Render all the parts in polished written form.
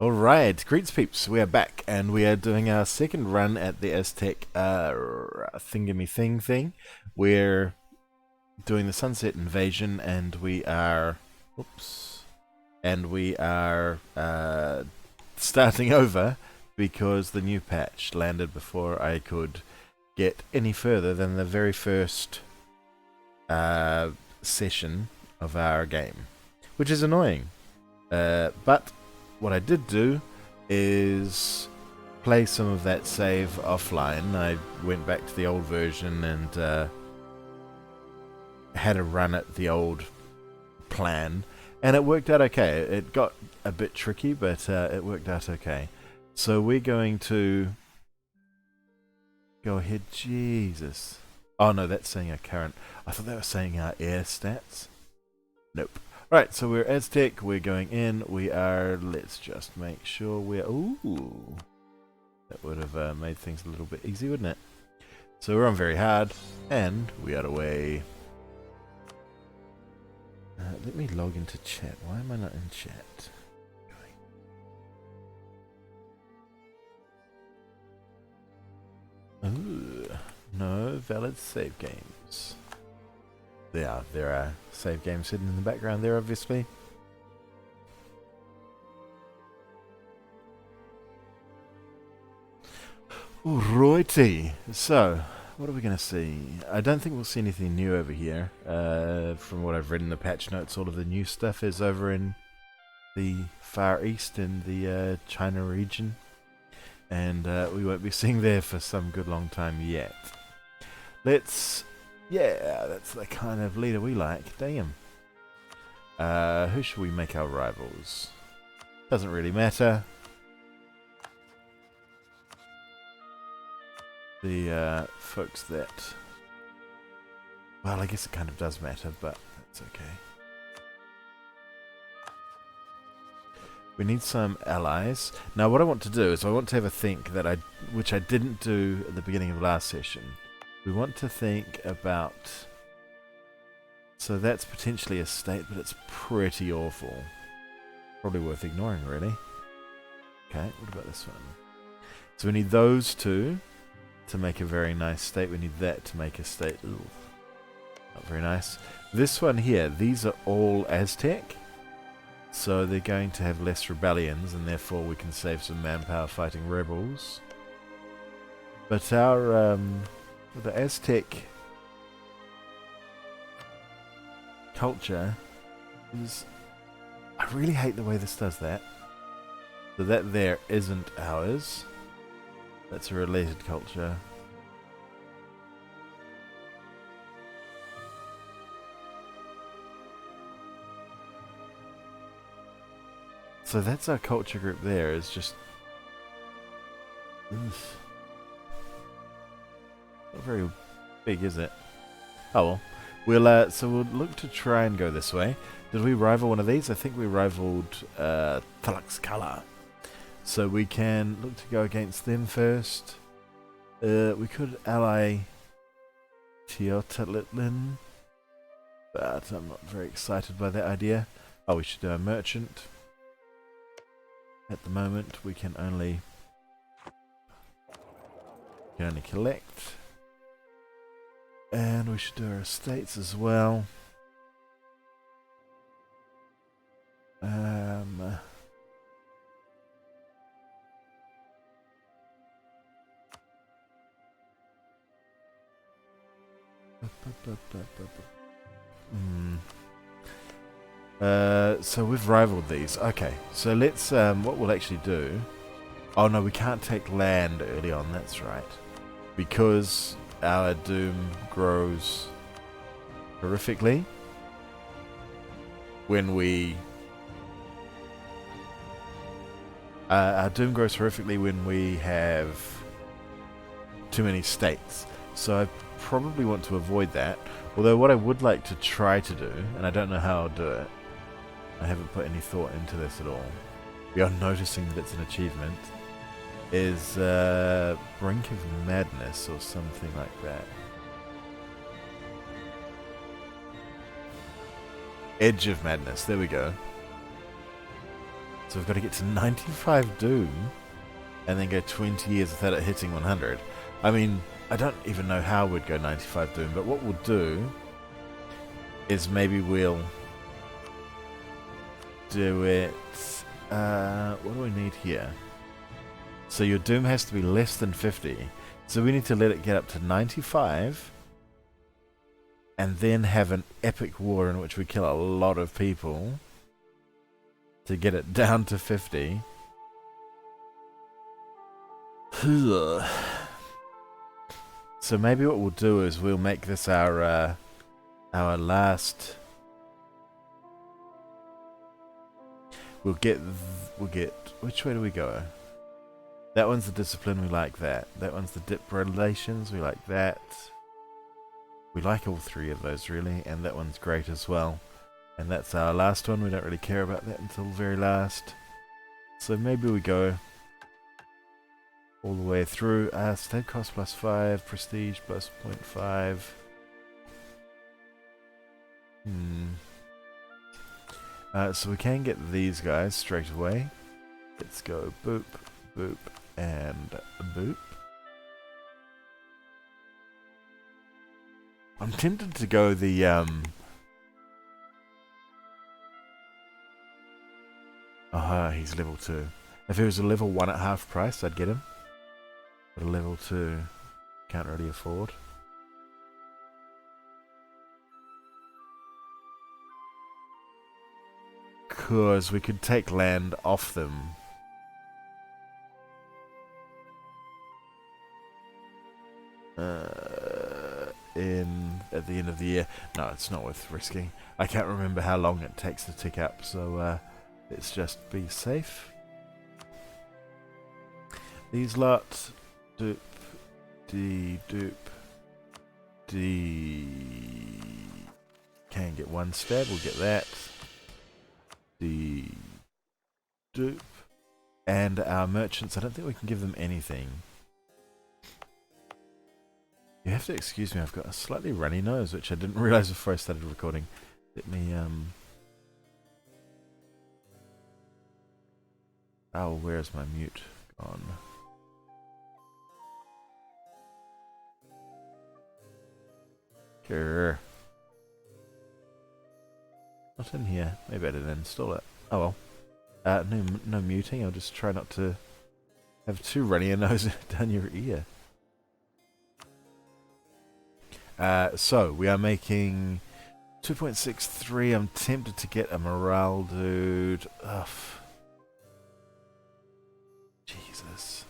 Alright, greets peeps, we are back and we are doing our second run at the Aztec thingamy thing. We're doing the Sunset Invasion and we are starting over because the new patch landed before I could get any further than the very first session of our game, which is annoying. But what I did do is play some of that save offline. I went back to the old version and had a run at the old plan, and it worked out okay. It got a bit tricky, but it worked out okay. So we're going to go ahead. Jesus. Oh no, that's saying our current. I thought that was saying our air stats. Nope. Right, so we're Aztec, we're going in, we are, let's just make sure we're, ooh, that would have made things a little bit easy, wouldn't it? So we're on very hard, and we are away. Let me log into chat, why am I not in chat? Ooh, no valid save games. There are save games hidden in the background there, obviously. Alrighty, so what are we going to see? I don't think we'll see anything new over here. From what I've read in the patch notes, all of the new stuff is over in the Far East in the China region, and we won't be seeing there for some good long time yet. Yeah, that's the kind of leader we like. Damn. Who should we make our rivals? Doesn't really matter. The folks that... Well, I guess it kind of does matter, but that's okay. We need some allies. Now, what I want to do is I want to have a think that which I didn't do at the beginning of last session. We want to think about... So that's potentially a state, but it's pretty awful. Probably worth ignoring, really. Okay, what about this one? So we need those two to make a very nice state. We need that to make a state. Ooh, not very nice. This one here, these are all Aztec. So they're going to have less rebellions, and therefore we can save some manpower fighting rebels. But our... the Aztec culture is... I really hate the way this does that. So that there isn't ours. That's a related culture. So that's our culture group there, is just... Oof. Not very big, is it? Oh well. So we'll look to try and go this way. Did we rival one of these? I think we rivaled Tlaxcala. So we can look to go against them first. We could ally Teotihuacan, but I'm not very excited by that idea. Oh, we should do a merchant. At the moment, we can only collect. And we should do our estates as well. So we've rivaled these. Okay, so let's, what we'll actually do... Oh no, we can't take land early on, that's right. Because our doom grows horrifically when we... our doom grows horrifically when we have too many states. So I probably want to avoid that. Although what I would like to try to do, and I don't know how I'll do it, I haven't put any thought into this at all, beyond noticing that it's an achievement, is Brink of Madness or something like that. Edge of Madness, there we go. So we've got to get to 95 Doom and then go 20 years without it hitting 100. I mean, I don't even know how we'd go 95 Doom, but what we'll do is maybe we'll do it... what do we need here? So your Doom has to be less than 50. So we need to let it get up to 95 and then have an epic war in which we kill a lot of people to get it down to 50. So maybe what we'll do is we'll make this our last. We'll get which way do we go? That one's the discipline, we like that. That one's the dip relations, we like that. We like all three of those really, and that one's great as well. And that's our last one, we don't really care about that until the very last. So maybe we go all the way through. State cost plus 5, prestige plus 0.5. So we can get these guys straight away. Let's go boop, boop, and boop. I'm tempted to go the aha, he's level 2. If he was a level 1 at half price, I'd get him. But a level 2, can't really afford. Because we could take land off them. At the end of the year. No, it's not worth risking. I can't remember how long it takes to tick up, so let's just be safe. These lot, dupe, D, dupe, D. Can get one stab, we'll get that. D, dupe. And our merchants, I don't think we can give them anything. You have to excuse me, I've got a slightly runny nose, which I didn't realise before I started recording. Let me, oh, where's my mute gone? Grr. Not in here. Maybe I didn't install it. Oh well. No muting, I'll just try not to have too runny a nose down your ear. So, we are making 2.63. I'm tempted to get a morale dude. Ugh. Jesus.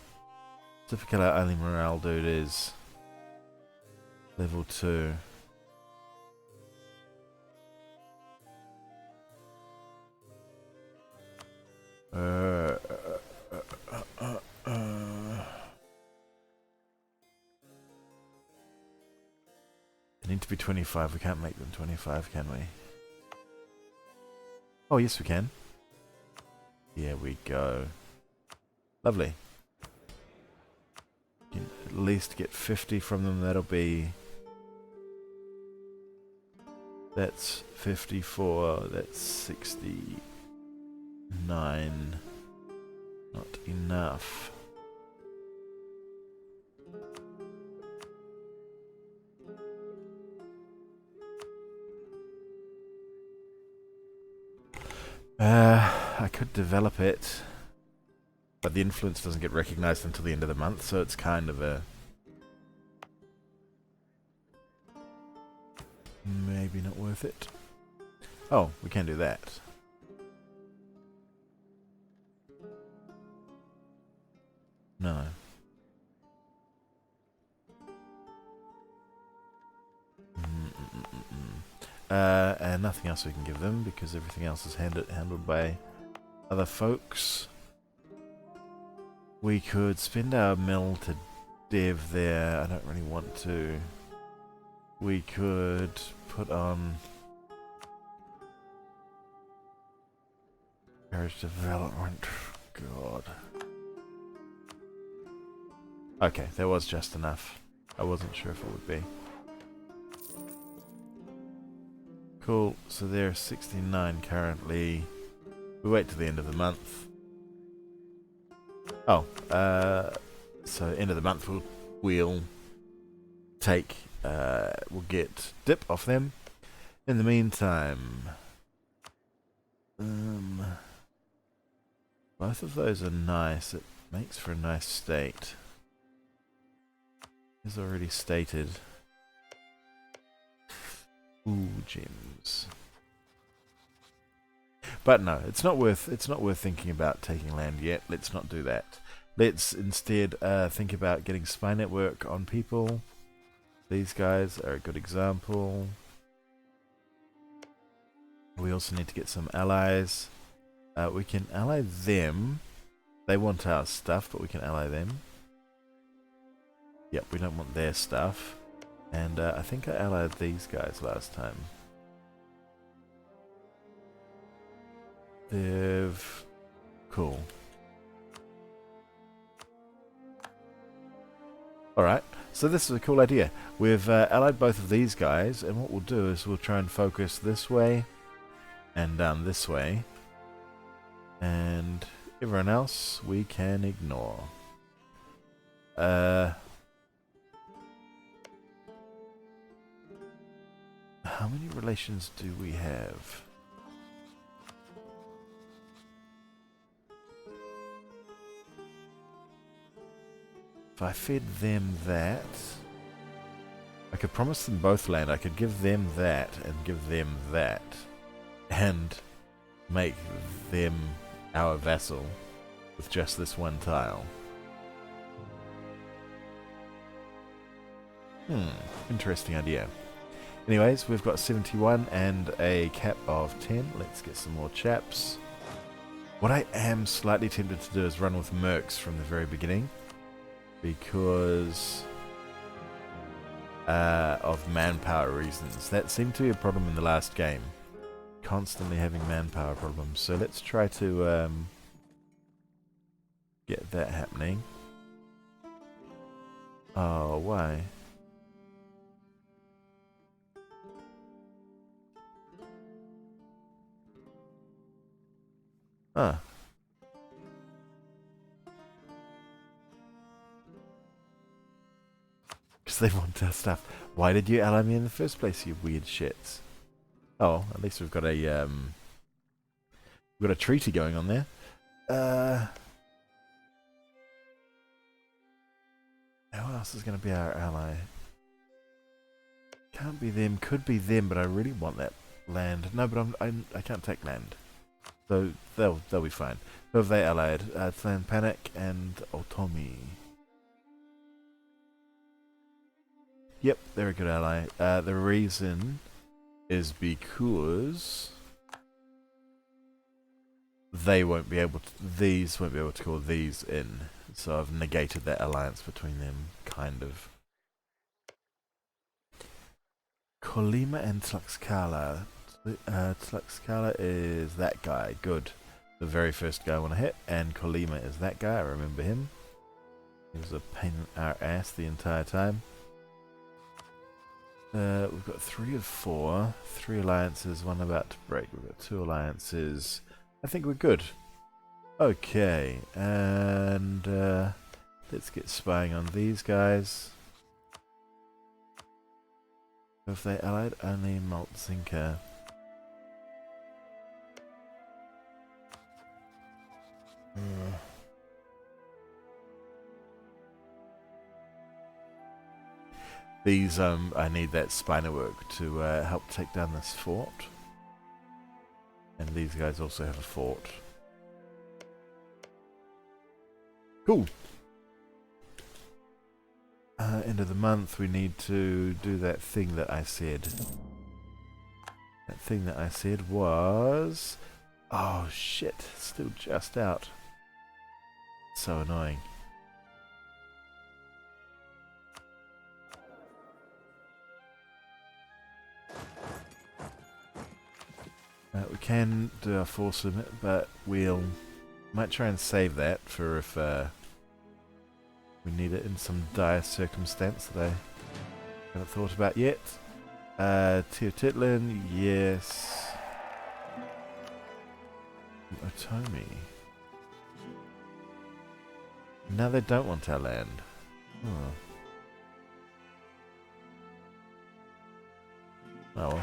Typical our only morale dude is level 2. They need to be 25. We can't make them 25, can we? Oh, yes we can. Here we go. Lovely. You can at least get 50 from them. That'll be... That's 54. That's 69. Not enough. I could develop it, but the influence doesn't get recognized until the end of the month, so it's kind of a... maybe not worth it. Oh, we can do that. No. And nothing else we can give them because everything else is handled by other folks. We could spend our mill to dev there. I don't really want to. We could put on marriage development. God. Okay, there was just enough. I wasn't sure if it would be. Cool, so they're 69 currently. We wait till the end of the month. Oh, so end of the month we'll take, we'll get dip off them. In the meantime, both of those are nice. It makes for a nice state. As already stated. Ooh, gems. But no, it's not worth thinking about taking land yet. Let's not do that. Let's instead think about getting spy network on people. These guys are a good example. We also need to get some allies. We can ally them. They want our stuff, but we can ally them. Yep, we don't want their stuff. And I think I allied these guys last time. They've... Cool. Alright, so this is a cool idea. We've allied both of these guys, and what we'll do is we'll try and focus this way and down this way. And everyone else we can ignore. How many relations do we have? If I fed them that, I could promise them both land. I could give them that and give them that, and make them our vassal with just this one tile. Interesting idea. Anyways, we've got 71 and a cap of 10. Let's get some more chaps. What I am slightly tempted to do is run with mercs from the very beginning, because of manpower reasons. That seemed to be a problem in the last game. Constantly having manpower problems. So let's try to get that happening. Oh, why? Ah. Because they want our stuff. Why did you ally me in the first place, you weird shits? Oh, at least we've got a treaty going on there. Who else is going to be our ally? Can't be them. Could be them, but I really want that land. No, but I can't take land. So they'll be fine. Who have they allied? Tlan Panic and Otomi. Yep, they're a good ally. The reason is because they won't be able to, these won't be able to call these in. So I've negated that alliance between them, kind of. Colima and Tlaxcala. Tlaxcala is that guy, good. The very first guy I want to hit, and Colima is that guy, I remember him. He was a pain in our ass the entire time. We've got 3 of 4, 3 alliances, 1 about to break. We've got 2 alliances. I think we're good. Okay, and let's get spying on these guys. Have they allied? Only Maltzinker. These, I need that spiner work to help take down this fort. And these guys also have a fort. Cool. End of the month, we need to do that thing that I said. That thing that I said was... Oh shit, still just out. So annoying. We can do our force limit, but we'll might try and save that for if we need it in some dire circumstance that I haven't thought about yet. Teotitlin, yes. Otomi. Now they don't want our land. Oh, oh well.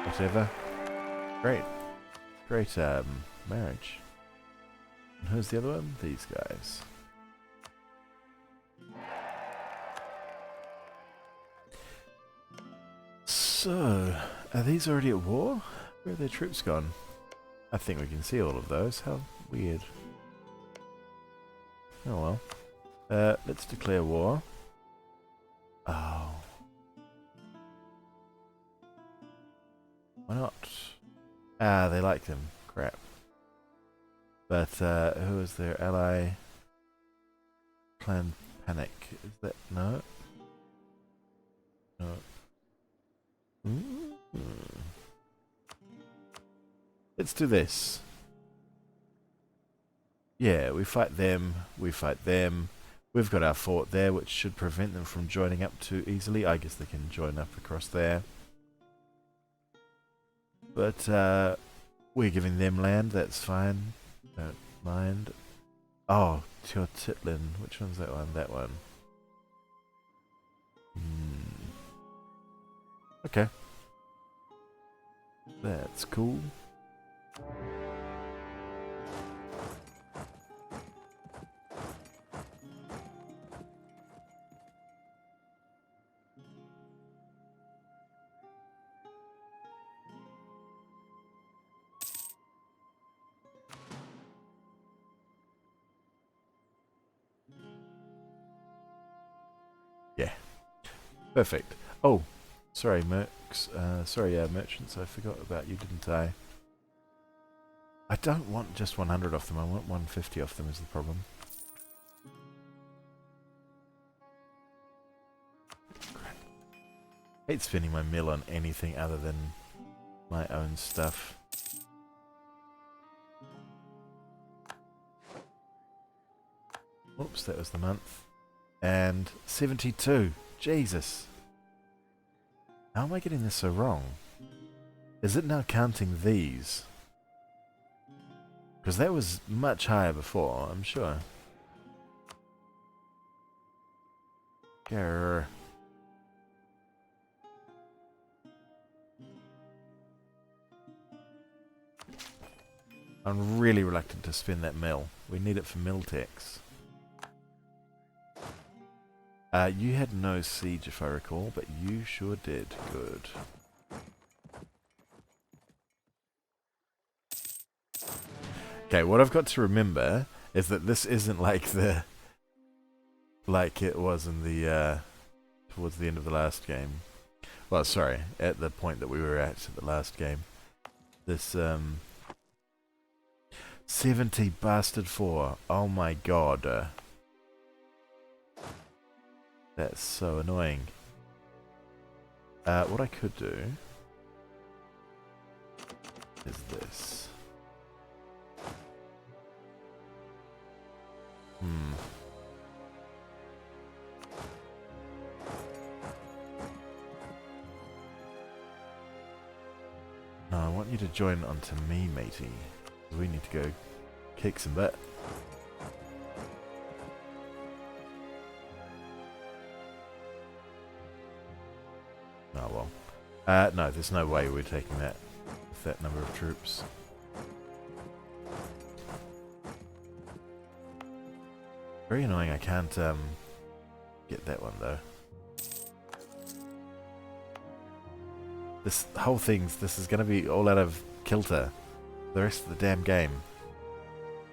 Whatever. Great. Great marriage. And who's the other one? These guys. So, are these already at war? Where are their troops gone? I think we can see all of those. How weird. Oh well. Let's declare war. Oh. Why not? Ah, they like them. Crap. But, who is their ally? Clan Panic. Is that... No? No. Let's do this. Yeah, we fight them, we fight them. We've got our fort there, which should prevent them from joining up too easily. I guess they can join up across there. But, we're giving them land, that's fine. Don't mind. Oh, Teotitlin. Which one's that one? That one. Okay. That's cool. Yeah. Perfect. Oh, sorry, mercs. Merchants. I forgot about you, didn't I? I don't want just 100 off them. I want 150 off them is the problem. Crap. Hate spending my mill on anything other than my own stuff. Oops, that was the month. And 72. Jesus. How am I getting this so wrong? Is it now counting these? Because that was much higher before, I'm sure. Grr. I'm really reluctant to spend that mill. We need it for mill tax. You had no siege if I recall, but you sure did. Good. Okay, what I've got to remember is that this isn't like the... like it was in the, towards the end of the last game. Well, sorry, at the point that we were at the last game. This, 70 bastard 4. Oh my god. That's so annoying. What I could do is this. No, I want you to join onto me, matey. We need to go kick some butt. Oh well. No, there's no way we're taking that with that number of troops. Very annoying, I can't get that one though. This whole this is going to be all out of kilter the rest of the damn game.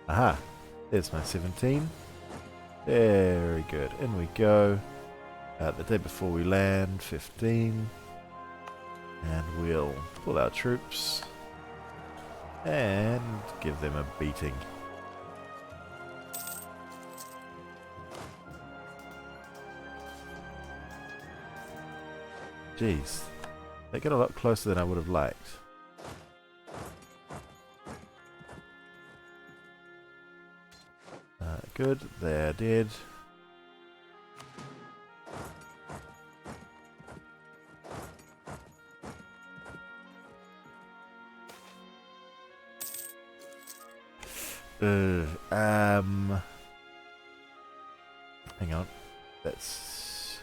Aha! There's my 17. Very good. In we go. The day before we land, 15. And we'll pull our troops and give them a beating. Jeez. They get a lot closer than I would have liked. Good, they're dead. Hang on. That's...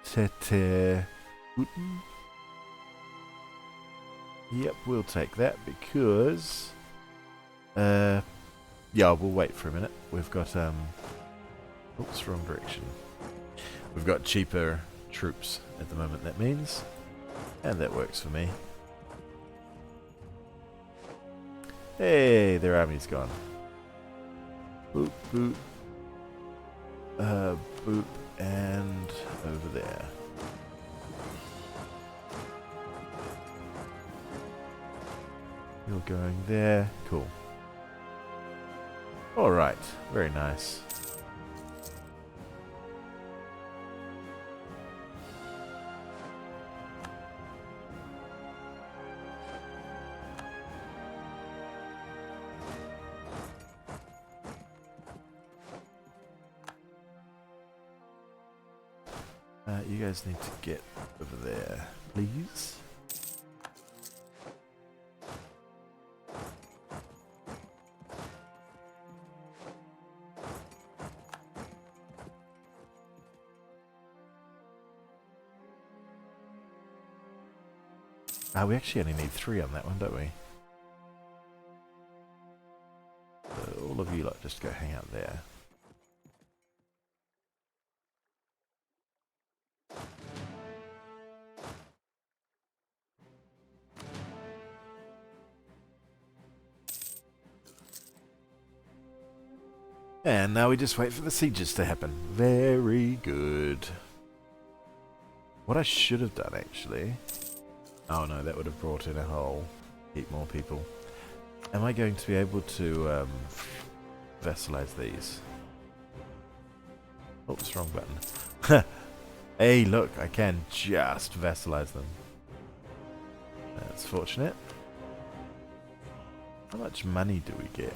Tete... Uten? Yep, we'll take that because... yeah, we'll wait for a minute. We've got, oops, wrong direction. We've got cheaper troops at the moment, that means. And that works for me. Hey, their army's gone. Boop, boop. Boop, and over there. You're going there. Cool. Alright, very nice. You guys need to get over there, please. We actually only need 3 on that one, don't we? So all of you lot just go hang out there. And now we just wait for the sieges to happen. Very good. What I should have done, actually... Oh no, that would have brought in a whole heap more people. Am I going to be able to vassalize these? Oops, wrong button. Hey, look, I can just vassalize them. That's fortunate. How much money do we get?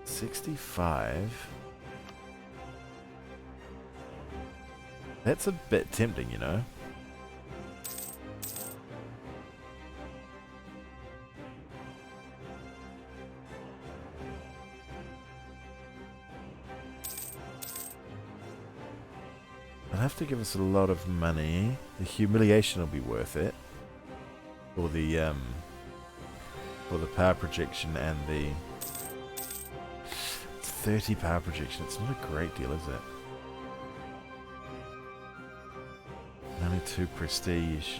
65. That's a bit tempting, you know. They'll have to give us a lot of money. The humiliation will be worth it. For the power projection and the 30 power projection. It's not a great deal, is it? Only 2 prestige.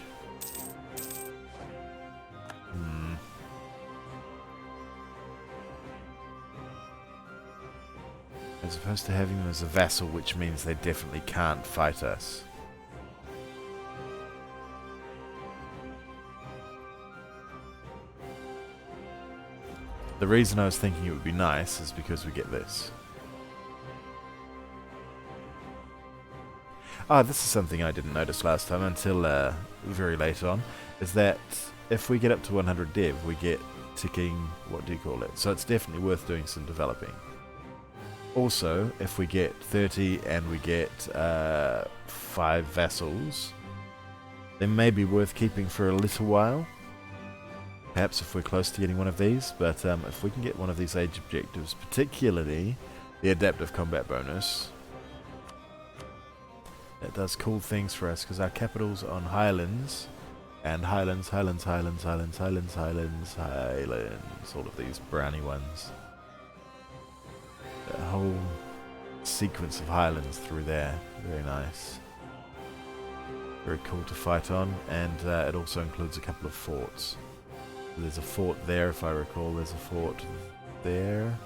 As opposed to having them as a vassal, which means they definitely can't fight us. The reason I was thinking it would be nice is because we get this. Ah, this is something I didn't notice last time until very late on, is that if we get up to 100 dev, we get ticking, what do you call it? So it's definitely worth doing some developing. Also, if we get 30 and we get 5 vassals, they may be worth keeping for a little while. Perhaps if we're close to getting one of these, but if we can get one of these age objectives, particularly the adaptive combat bonus, that does cool things for us because our capital's on Highlands, and Highlands, all of these brownie ones. A whole sequence of Highlands through there, very nice. Very cool to fight on, and it also includes a couple of forts. There's a fort there, if I recall. There's a fort there,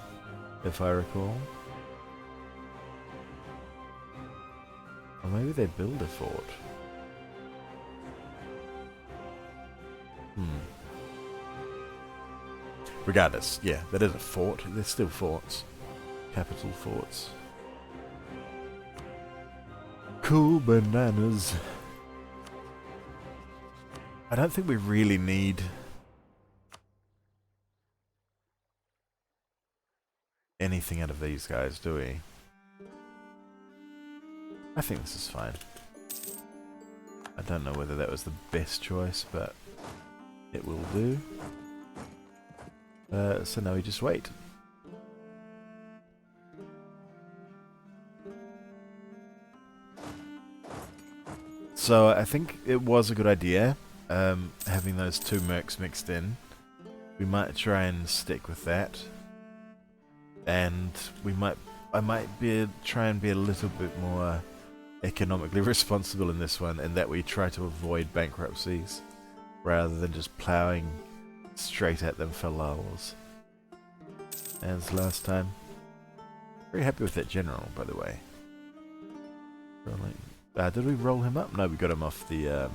if I recall. Or maybe they build a fort. Regardless, yeah, that is a fort. They're still forts. Capital forts. Cool bananas. I don't think we really need anything out of these guys, do we? I think this is fine. I don't know whether that was the best choice, but it will do. So now we just wait. So I think it was a good idea, having those two mercs mixed in. We might try and stick with that. And I might try and be a little bit more economically responsible in this one, in that we try to avoid bankruptcies rather than just ploughing straight at them for lulls. As last time. Very happy with that general, by the way. Did we roll him up? No, we got him off the,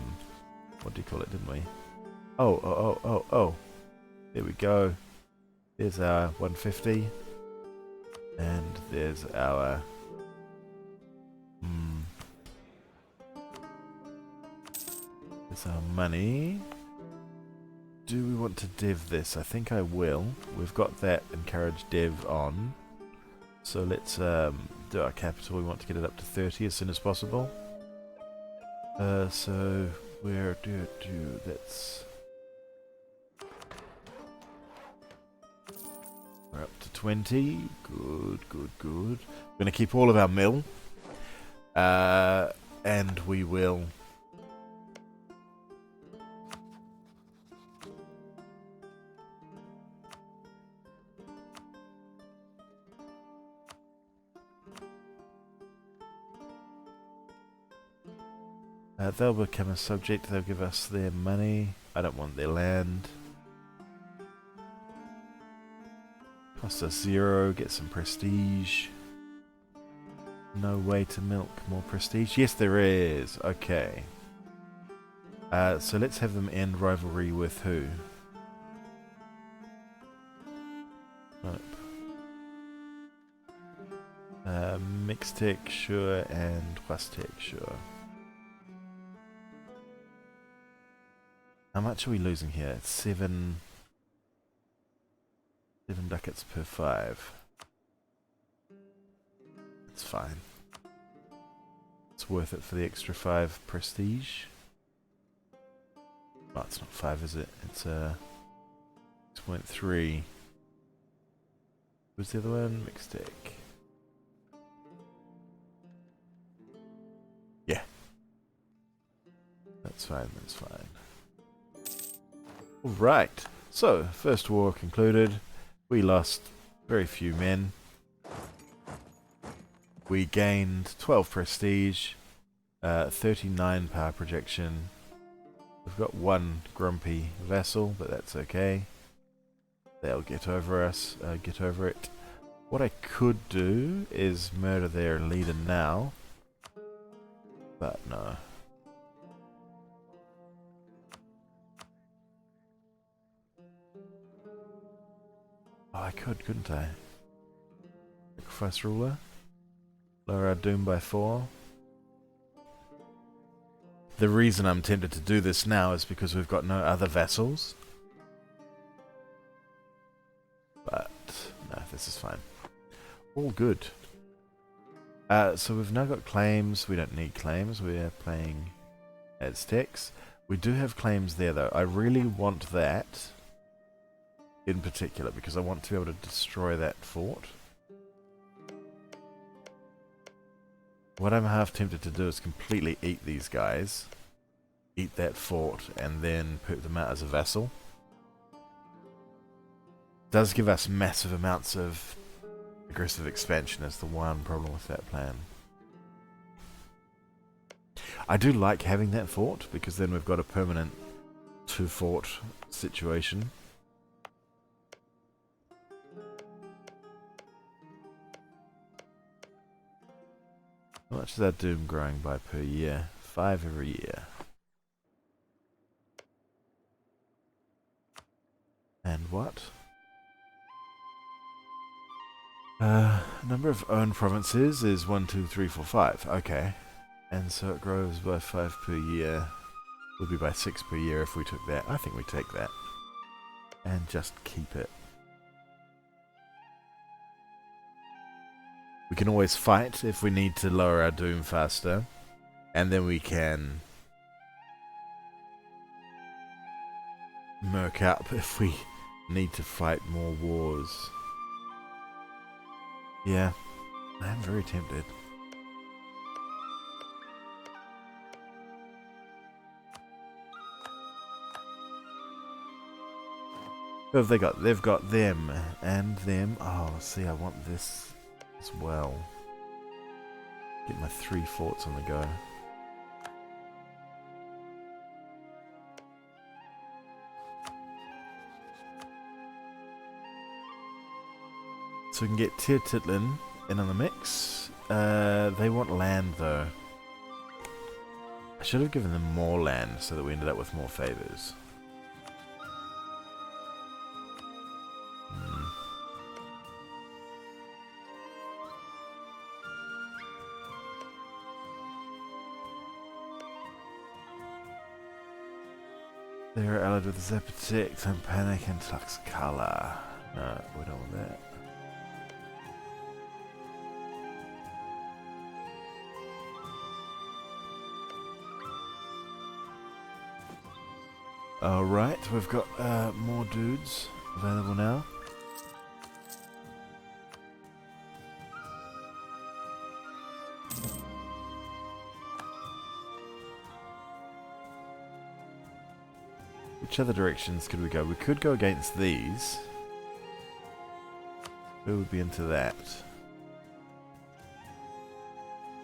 what do you call it, didn't we? Oh. There we go. There's our 150. And there's our... There's our money. Do we want to div this? I think I will. We've got that encourage div on. So let's do our capital. We want to get it up to 30 as soon as possible. So where that's... We're up to 20. Good. We're going to keep all of our mill. And we will... they'll become a subject, they'll give us their money. I don't want their land. Cost us 0, get some prestige. No way to milk more prestige. Yes, there is. Okay. So let's have them end rivalry with who? Nope. Mixtech, sure, and Westech, sure. How much are we losing here? It's 7 ducats per 5. It's fine. It's worth it for the extra 5 prestige. Oh, it's not 5, is it? It's 6.3. Who's the other one? Mixtech. Yeah. That's fine, that's fine. Alright, so first war concluded. We lost very few men. We gained 12 prestige, 39 power projection. We've got 1 grumpy vassal, but that's okay. They'll get over us, get over it. What I could do is murder their leader now, but no. Oh, I could, couldn't I? Sacrifice ruler. Lower our doom by 4. The reason I'm tempted to do this now is because we've got no other vassals. But, no, this is fine. All good. So we've now got claims. We don't need claims. We're playing Aztecs. We do have claims there, though. I really want that in particular, because I want to be able to destroy that fort. What I'm half tempted to do is completely eat these guys, eat that fort, and then put them out as a vassal. Does give us massive amounts of aggressive expansion, is the one problem with that plan. I do like having that fort, because then we've got a permanent 2-fort situation. How much is our doom growing by per year? 5 every year. And what? Number of owned provinces is 1, 2, 3, 4, 5. Okay. And so it grows by 5 per year. Would be by 6 per year if we took that. I think we take that. And just keep it. We can always fight if we need to lower our doom faster. And then we can merc up if we need to fight more wars. Yeah, I am very tempted. Who have they got? They've got them and them. Oh, see, I want this as well. Get my 3 forts on the go. So we can get Tir Titlin in on the mix. They want land though. I should have given them more land so that we ended up with more favors. They are allied with Zapotek, Panic, and Tlaxcala. No, we don't want that. Alright, we've got more dudes available now. Which other directions could we go? We could go against these. Who would be into that?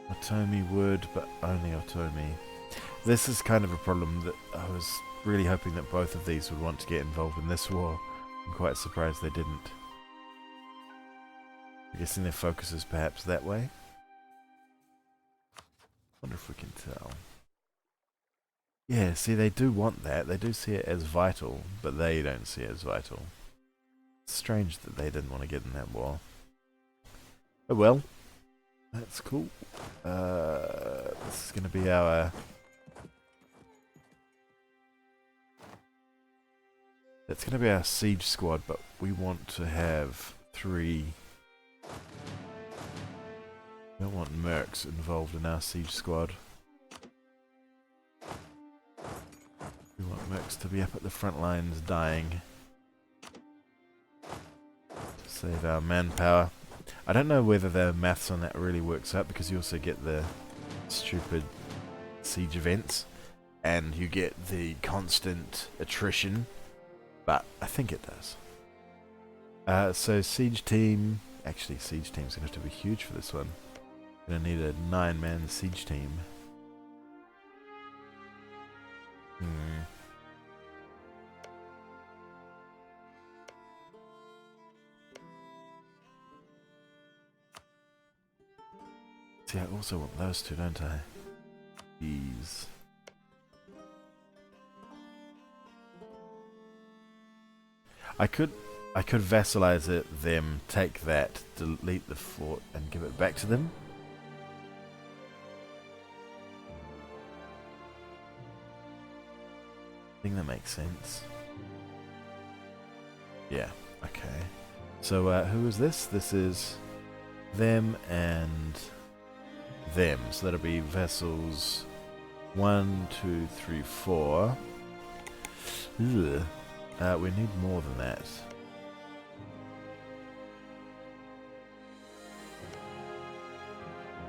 Otomi would, but only Otomi. This is kind of a problem that I was really hoping that both of these would want to get involved in this war. I'm quite surprised they didn't. I'm guessing their focus is perhaps that way. Wonder if we can tell. Yeah, see, they do want that. They do see it as vital, but they don't see it as vital. It's strange that they didn't want to get in that war. Oh well. That's cool. This is going to be our... That's going to be our siege squad, but we want to have 3... We don't want mercs involved in our siege squad. We want mercs to be up at the front lines dying. To save our manpower. I don't know whether the maths on that really works out, because you also get the stupid siege events and you get the constant attrition, but I think it does. So siege team, actually siege team's going to have to be huge for this one. Going to need a 9-man siege team. See, I also want those two, don't I? These. I could vassalize it, them, take that, delete the fort, and give it back to them. I think that makes sense. Yeah, okay. So, who is this? This is them and them. So that'll be vassals 1, 2, 3, 4. Ugh. We need more than that.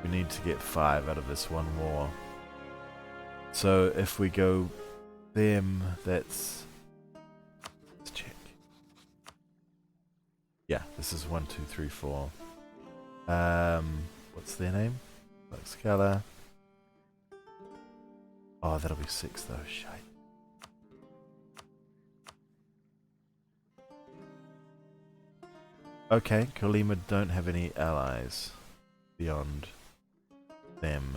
We need to get 5 out of this one war. So if we go them, let's check. Yeah, this is 1, 2, 3, 4. What's their name? Tlaxcala. Oh, that'll be 6 though. Shite. Okay, Colima don't have any allies beyond them.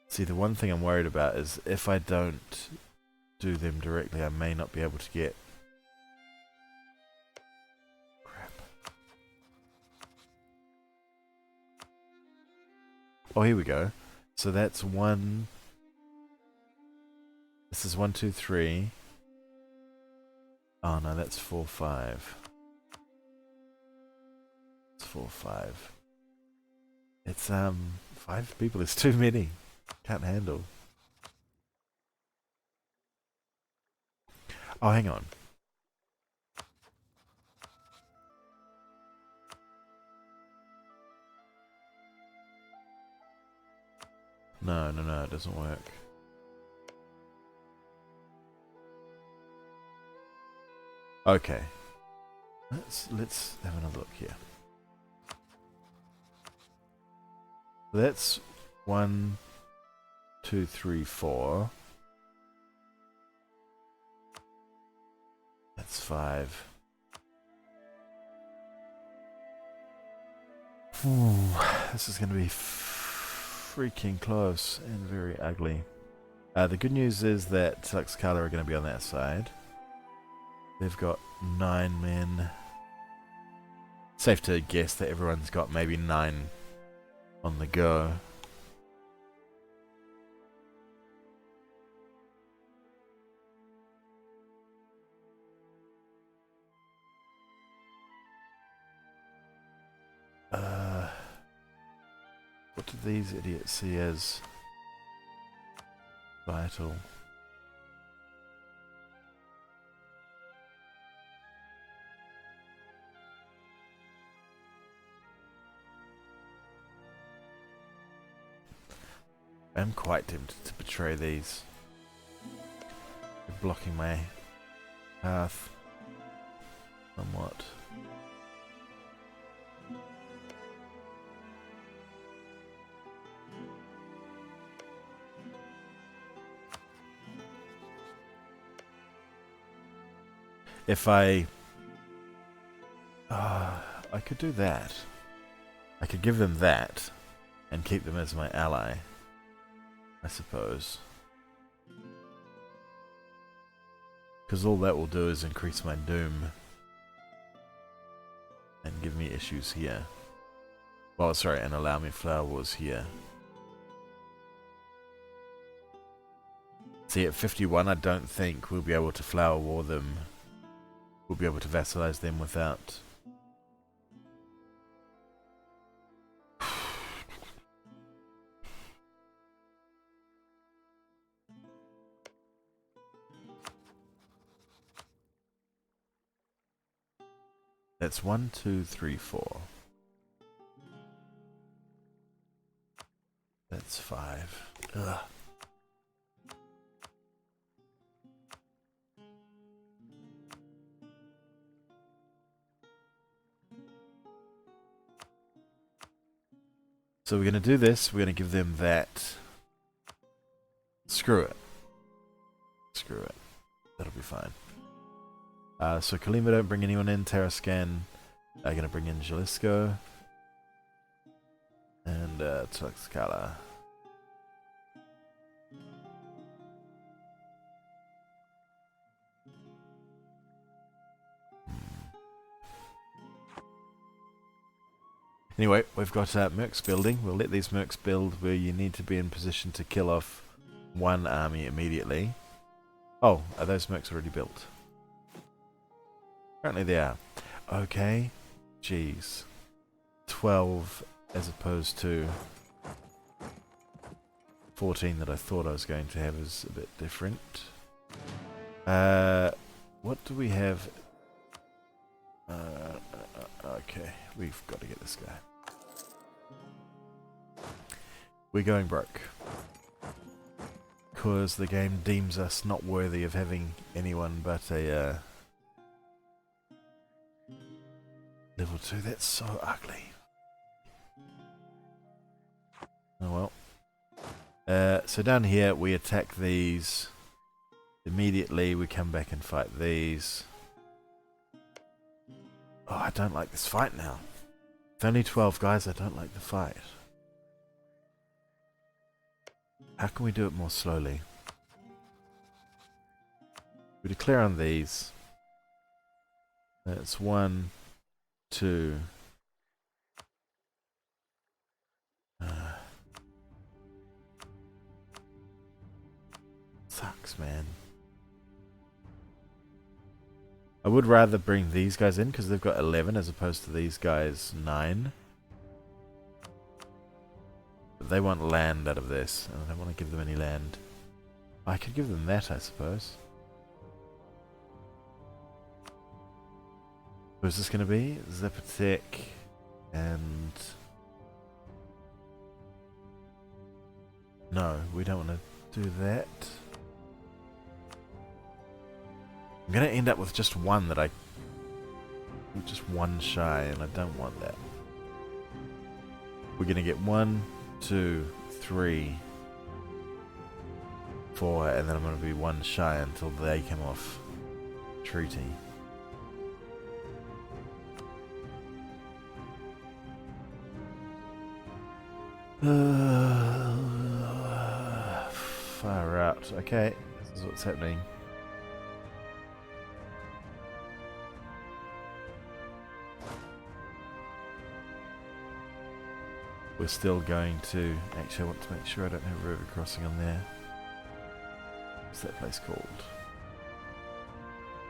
See, the one thing I'm worried about is if I don't do them directly, I may not be able to get... Crap. Oh, here we go. So that's 1... This is 1, 2, 3. Oh no, that's 4, 5. It's 4, 5. It's 5 people is too many. Can't handle. Oh, hang on. No, no, no, it doesn't work. Okay. Let's have another look here. That's 1, 2, 3, 4. That's 5. Ooh, this is going to be freaking close and very ugly. The good news is that Tlaxcala are going to be on that side. They've got 9 men. Safe to guess that everyone's got maybe 9 on the go. What do these idiots see as vital? I'm quite tempted to betray these. They're blocking my path somewhat. If I could do that. I could give them that and keep them as my ally, I suppose. Because all that will do is increase my doom and give me issues here. Well, sorry, and allow me flower wars here. See, at 51, I don't think we'll be able to flower war them. We'll be able to vassalize them without... That's 1, 2, 3, 4. That's 5. Ugh. So we're going to do this. We're going to give them that. Screw it. Screw it. That'll be fine. So Kalima don't bring anyone in. Terrascan are going to bring in Jalisco. And Tlaxcala. Anyway, we've got mercs building. We'll let these mercs build where you need to be in position to kill off one army immediately. Oh, are those mercs already built? Apparently they are. Okay. Jeez. 12 as opposed to 14 that I thought I was going to have is a bit different. What do we have? Okay, we've got to get this guy. We're going broke. Because the game deems us not worthy of having anyone but a level 2. That's so ugly. Oh well. So down here we attack these. Immediately we come back and fight these. Oh, I don't like this fight now. It's only 12 guys, I don't like the fight. How can we do it more slowly? We declare on these. That's 1, 2. Sucks, man. I would rather bring these guys in because they've got 11 as opposed to these guys 9. But they want land out of this, and I don't want to give them any land. I could give them that, I suppose. Who's this going to be? Zapotec and... No, we don't want to do that. I'm going to end up with just one that just one shy, and I don't want that. We're going to get 1, 2, 3, 4, and then I'm going to be one shy until they come off treaty. Far out. Okay, this is what's happening. We're still going to... Actually, I want to make sure I don't have a river crossing on there. What's that place called?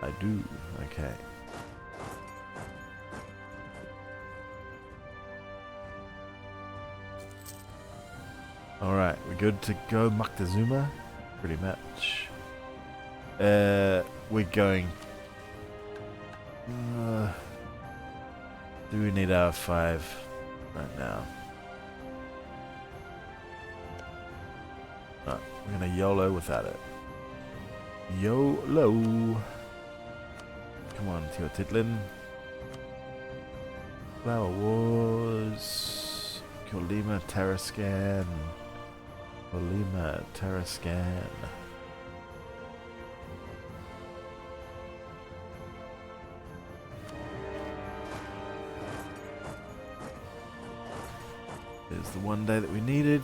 I do. Okay. Alright, we're good to go Moctezuma? Pretty much. We're going... do we need our 5 right now? No, we're gonna YOLO without it. YOLO! Come on, Teotitlin. Flower Wars. Colima Terrascan. Colima Terrascan. There's the one day that we needed.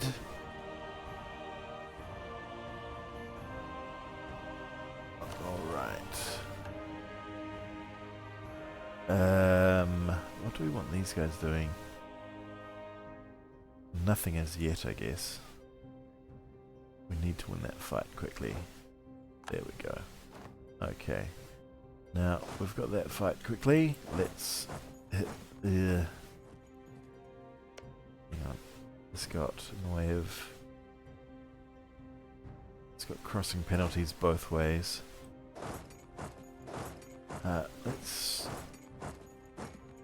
What do we want these guys doing? Nothing as yet, I guess. We need to win that fight quickly. There we go. Okay. Now, we've got that fight quickly. Let's hit the... Hang on. It's got in the way of... It's got crossing penalties both ways. Let's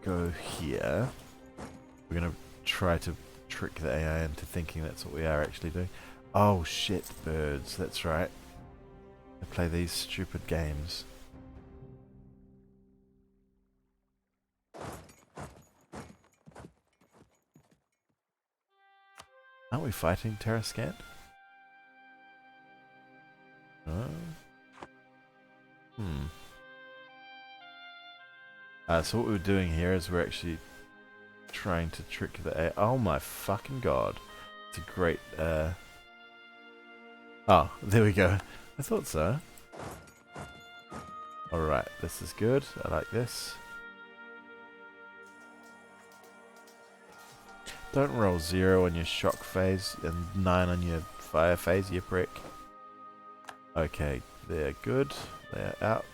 go here. We're going to try to trick the AI into thinking that's what we are actually doing. Oh shit, birds. That's right. They play these stupid games. Aren't we fighting Terrascan? No? So what we're doing here is we're actually trying to trick the AI. Oh my fucking god. It's a great, Oh, there we go. I thought so. Alright, this is good. I like this. Don't roll 0 on your shock phase and 9 on your fire phase, you prick. Okay, they're good. They're out.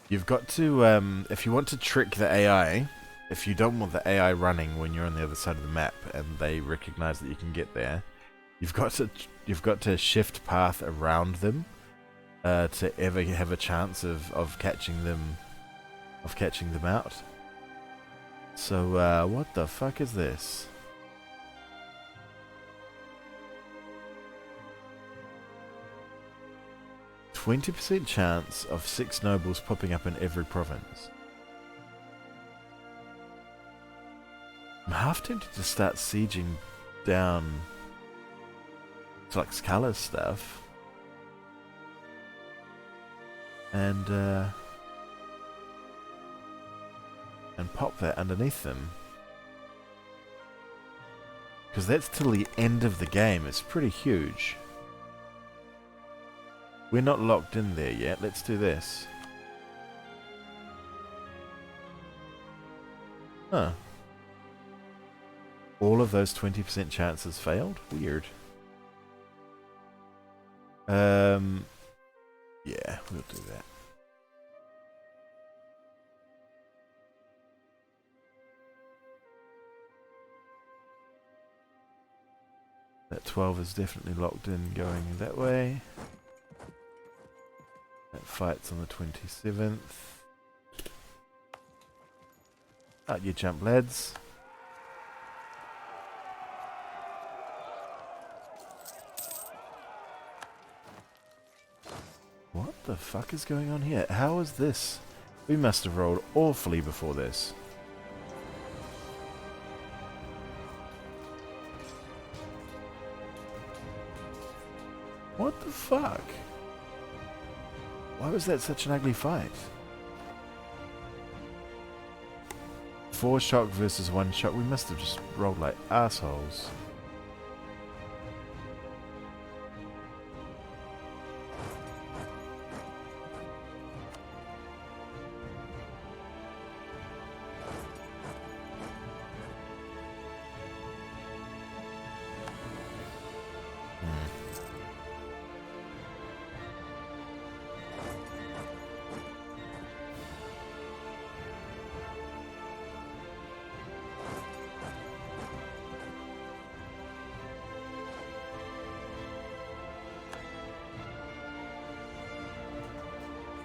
You've got to, if you want to trick the AI, if you don't want the AI running when you're on the other side of the map and they recognize that you can get there, you've got to shift path around them to ever have a chance of catching them out. So what the fuck is this? %20 chance of 6 nobles popping up in every province. I'm half tempted to start sieging down Tlaxcala's stuff. And pop that underneath them. Because that's till the end of the game. It's pretty huge. We're not locked in there yet. Let's do this. Huh. All of those 20% chances failed? Weird. Yeah, we'll do that. That 12 is definitely locked in going that way. That fight's on the 27th. Out you jump, lads. the fuck is going on here? How is this? We must have rolled awfully before this. What the fuck? Why was that such an ugly fight? 4 shock versus 1 shock. We must have just rolled like assholes.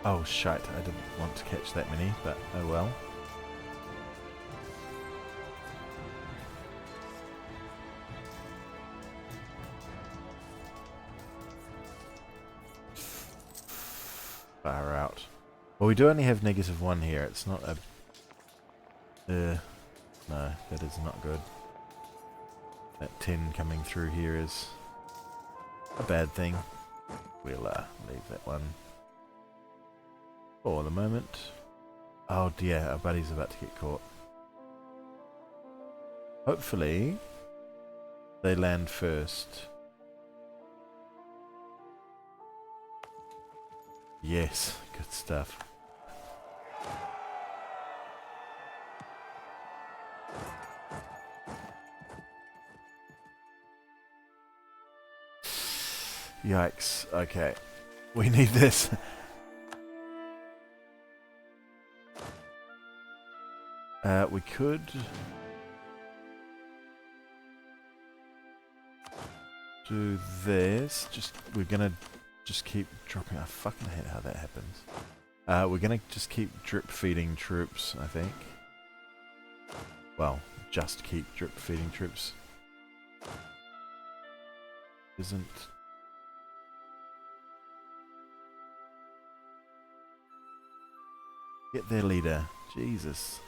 Oh shite, I didn't want to catch that many, but oh well. Far out. Well, we do only have -1 here. It's not a... no, that is not good. That 10 coming through here is a bad thing. We'll leave that one for the moment. Oh dear, our buddy's about to get caught. Hopefully they land first. Yes, good stuff. Yikes, okay. We need this. We could do this. We're gonna just keep dropping. I fucking hate how that happens. We're gonna just keep drip feeding troops, I think. Well, just keep drip feeding troops. Isn't... Get their leader. Jesus.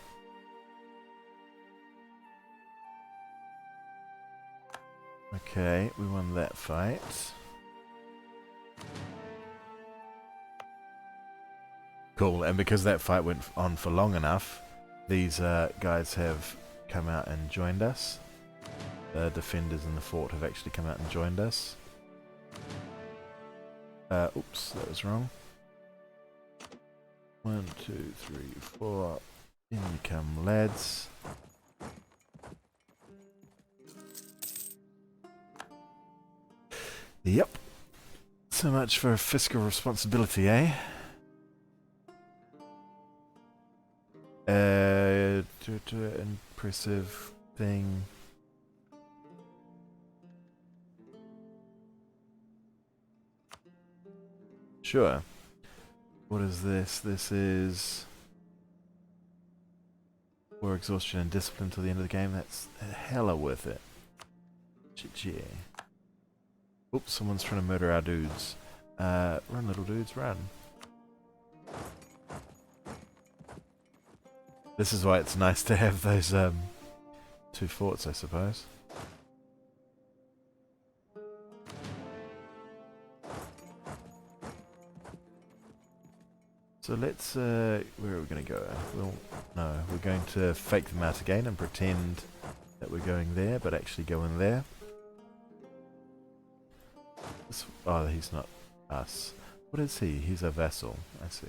Okay, we won that fight. Cool, and because that fight went on for long enough, these guys have come out and joined us. The defenders in the fort have actually come out and joined us. Oops, that was wrong. 1, 2, 3, 4. In you come, lads. Yep. So much for fiscal responsibility, eh? Impressive thing. Sure. What is this? This is war, exhaustion, and discipline till the end of the game. That's hella worth it. GG. Oops, someone's trying to murder our dudes. Run, little dudes, run. This is why it's nice to have those 2 forts, I suppose. So let's, where are we going to go? No, we're going to fake them out again and pretend that we're going there, but actually go in there. Oh, he's not us. What is he? He's a vassal. I see.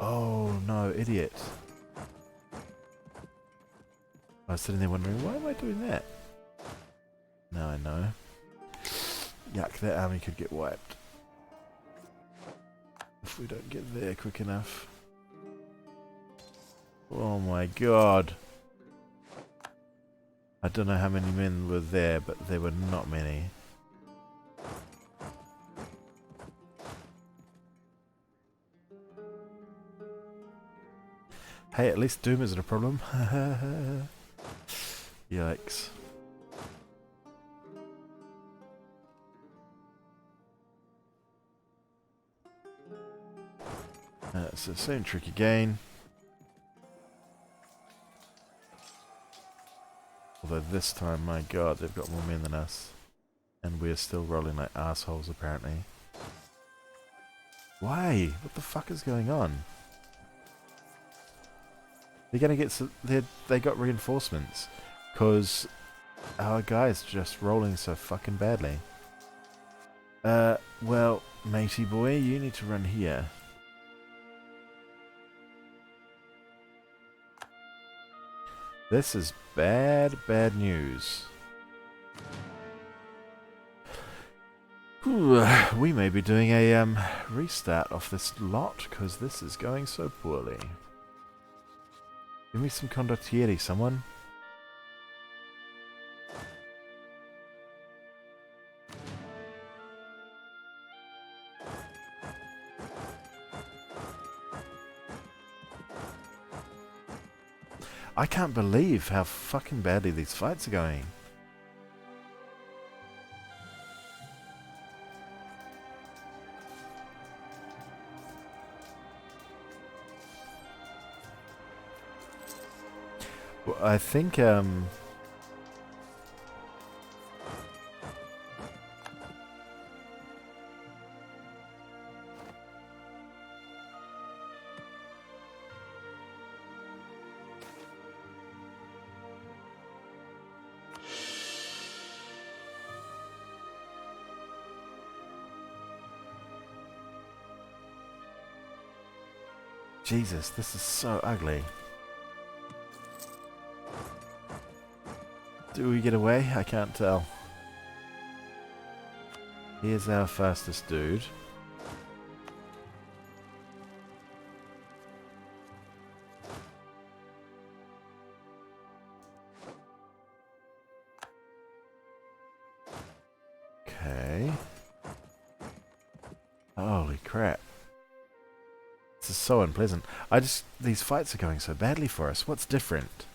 Oh, no, idiot. I was sitting there wondering, why am I doing that? Now I know. Yuck, that army could get wiped. If we don't get there quick enough. Oh my god. I don't know how many men were there, but there were not many. Hey, at least Doom isn't a problem. Yikes. So same trick again. Although this time, my god, they've got more men than us. And we're still rolling like assholes, apparently. Why? What the fuck is going on? They're gonna get... They got reinforcements. Because our guy's just rolling so fucking badly. Well, matey boy, you need to run here. This is bad, bad news. Ooh, we may be doing a restart off this lot, because this is going so poorly. Give me some condottieri, someone. I can't believe how fucking badly these fights are going. Well, I think, Jesus, this is so ugly. Do we get away? I can't tell. Here's our fastest dude. Okay. Holy crap. This is so unpleasant. These fights are going so badly for us. What's different?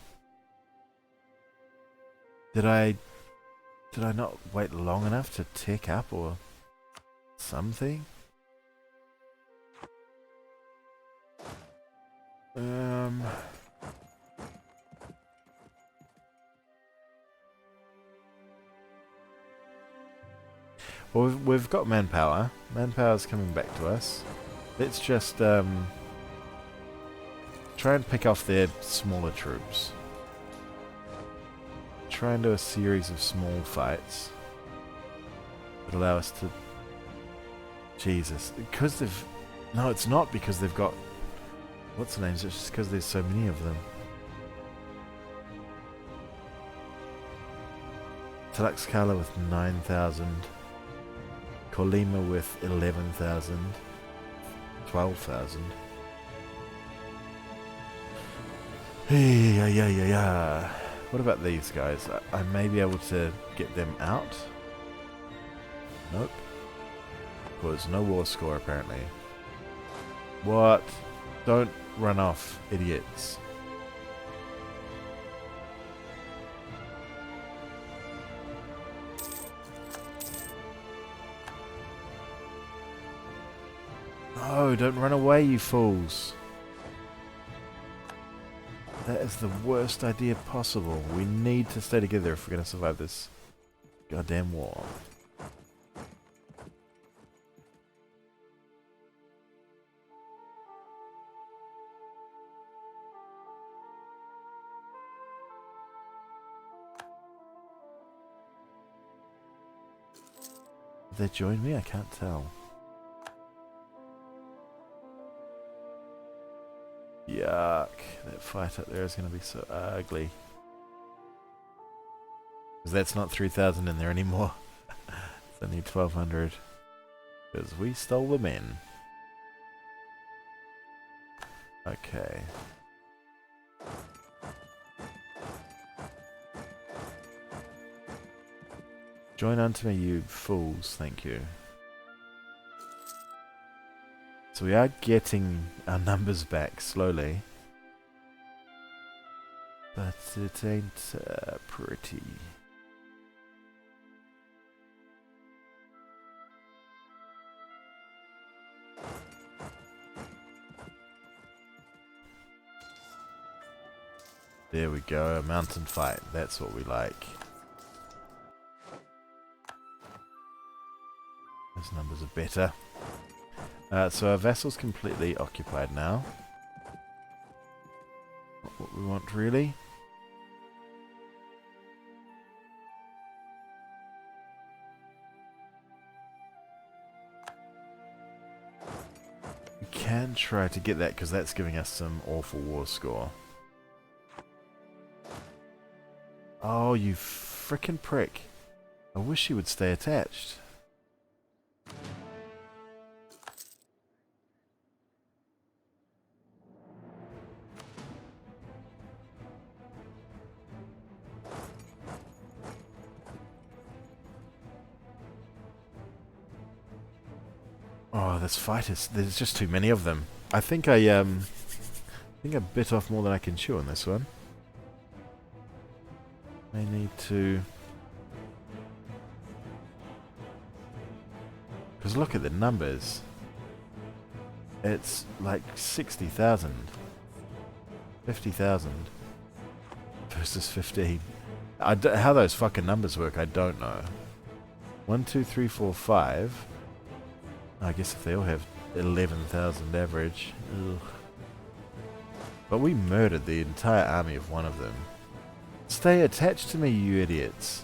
Did I not wait long enough to tick up or something? Well, we've got manpower. Manpower's coming back to us. Let's just try and pick off their smaller troops. Try and do a series of small fights that allow us to... Jesus. Because they've... No, it's not because they've got... What's the names? It's just because there's so many of them. Tlaxcala with 9,000. Colima with 11,000. 12,000. Yeah. What about these guys? I may be able to get them out. Nope. Because no war score apparently. What? Don't run off, idiots. No, don't run away, you fools. That is the worst idea possible. We need to stay together if we're going to survive this goddamn war. Did they join me? I can't tell. Yuck. That fight up there is going to be so ugly. Because that's not 3,000 in there anymore. It's only 1,200. Because we stole them in. Okay. Join unto me, you fools. Thank you. So we are getting our numbers back slowly. But it ain't pretty. There we go, a mountain fight. That's what we like. Those numbers are better. So our vessel's completely occupied now. Not what we want, really. We can try to get that, because that's giving us some awful war score. Oh, you frickin' prick. I wish you would stay attached. Oh, this fight is... There's just too many of them. I think I bit off more than I can chew on this one. I need to... Because look at the numbers. It's like 60,000. 50,000. Versus 15. How those fucking numbers work, I don't know. 1, 2, 3, 4, 5. I guess if they all have 11,000 average. Ugh. But we murdered the entire army of one of them. Stay attached to me, you idiots.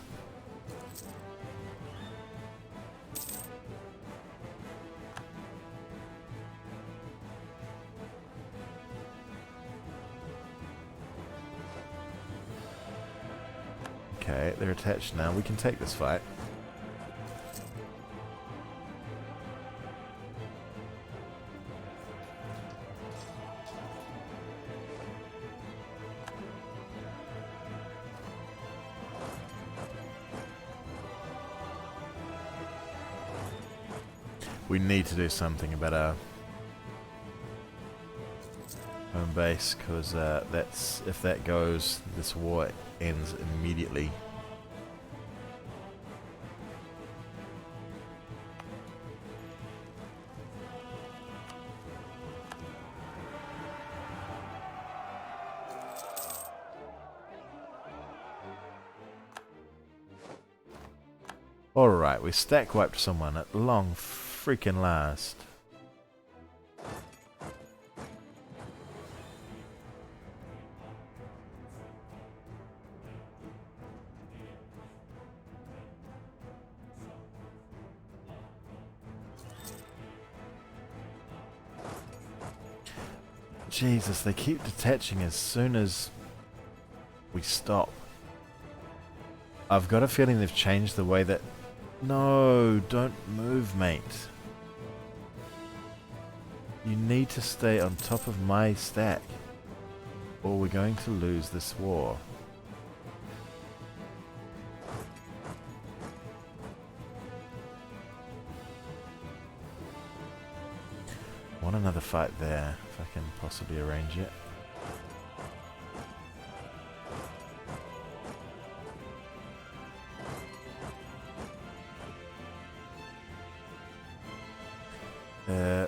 Okay, they're attached now. We can take this fight. We need to do something about our home base, because that's, if that goes, this war ends immediately. Alright, we stack wiped someone at long freaking last. Jesus, they keep detaching as soon as we stop. I've got a feeling they've changed the way that... No, don't move, mate. You need to stay on top of my stack, or we're going to lose this war. Want another fight there, if I can possibly arrange it.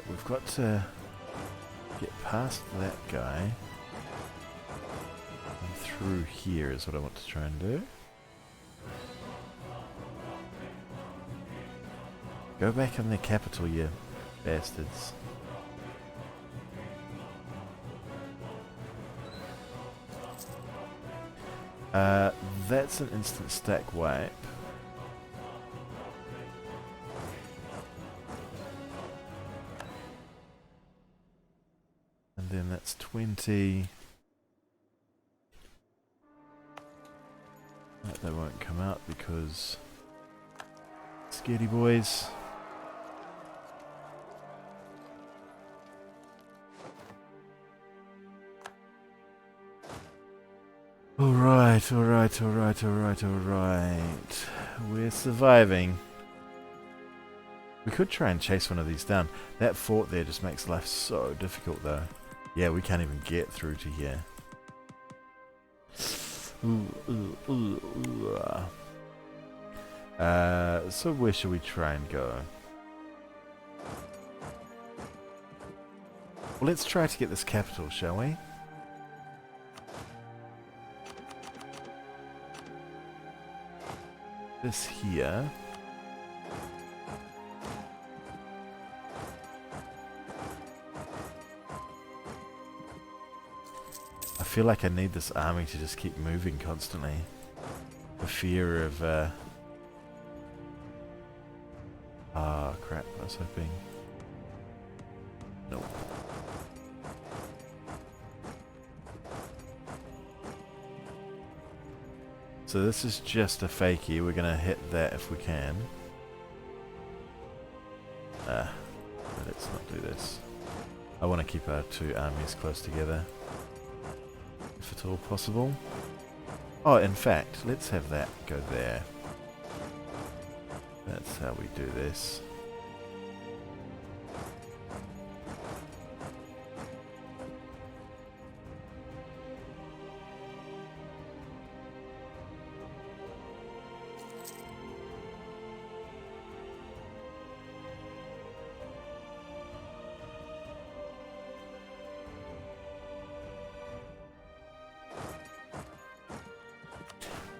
We've got to get past that guy. And through here is what I want to try and do. Go back in the capital, you bastards. That's an instant stack wipe. And then that's 20. That won't come out because scaredy boys. Alright, alright, alright, alright, alright. We're surviving. We could try and chase one of these down. That fort there just makes life so difficult though. Yeah, we can't even get through to here. So where should we try and go? Well, let's try to get this capital, shall we? this here. I feel like I need this army to just keep moving constantly. For fear of, ah, crap, I was hoping. Nope. So this is just a fakie. We're gonna hit that if we can. Let's not do this. I want to keep our two armies close together, if at all possible. Oh, in fact, let's have that go there. That's how we do this.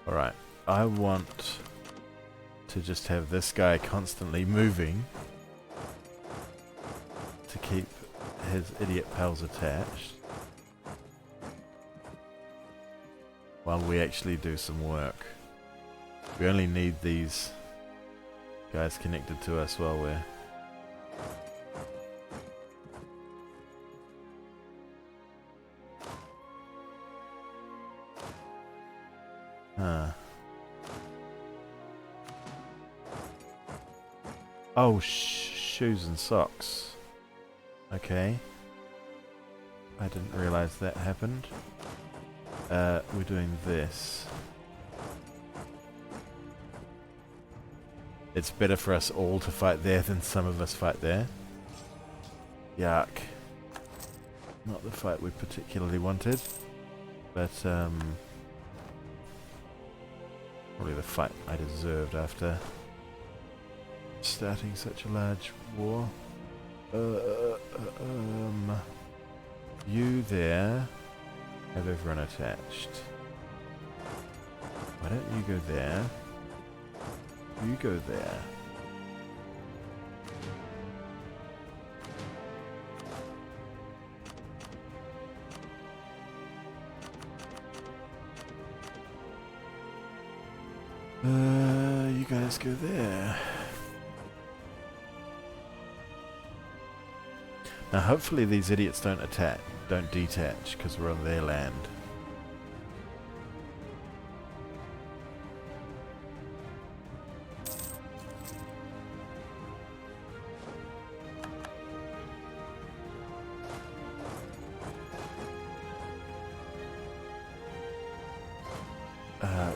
Alright, I want to just have this guy constantly moving to keep his idiot pals attached while we actually do some work. We only need these guys connected to us while we're... Oh, shoes and socks. Okay. I didn't realize that happened. We're doing this. It's better for us all to fight there than some of us fight there. Yuck. Not the fight we particularly wanted. But, probably the fight I deserved after starting such a large war. You there. Have everyone attached. Why don't you go there? You go there. You guys go there. Now hopefully these idiots don't detach, because we're on their land.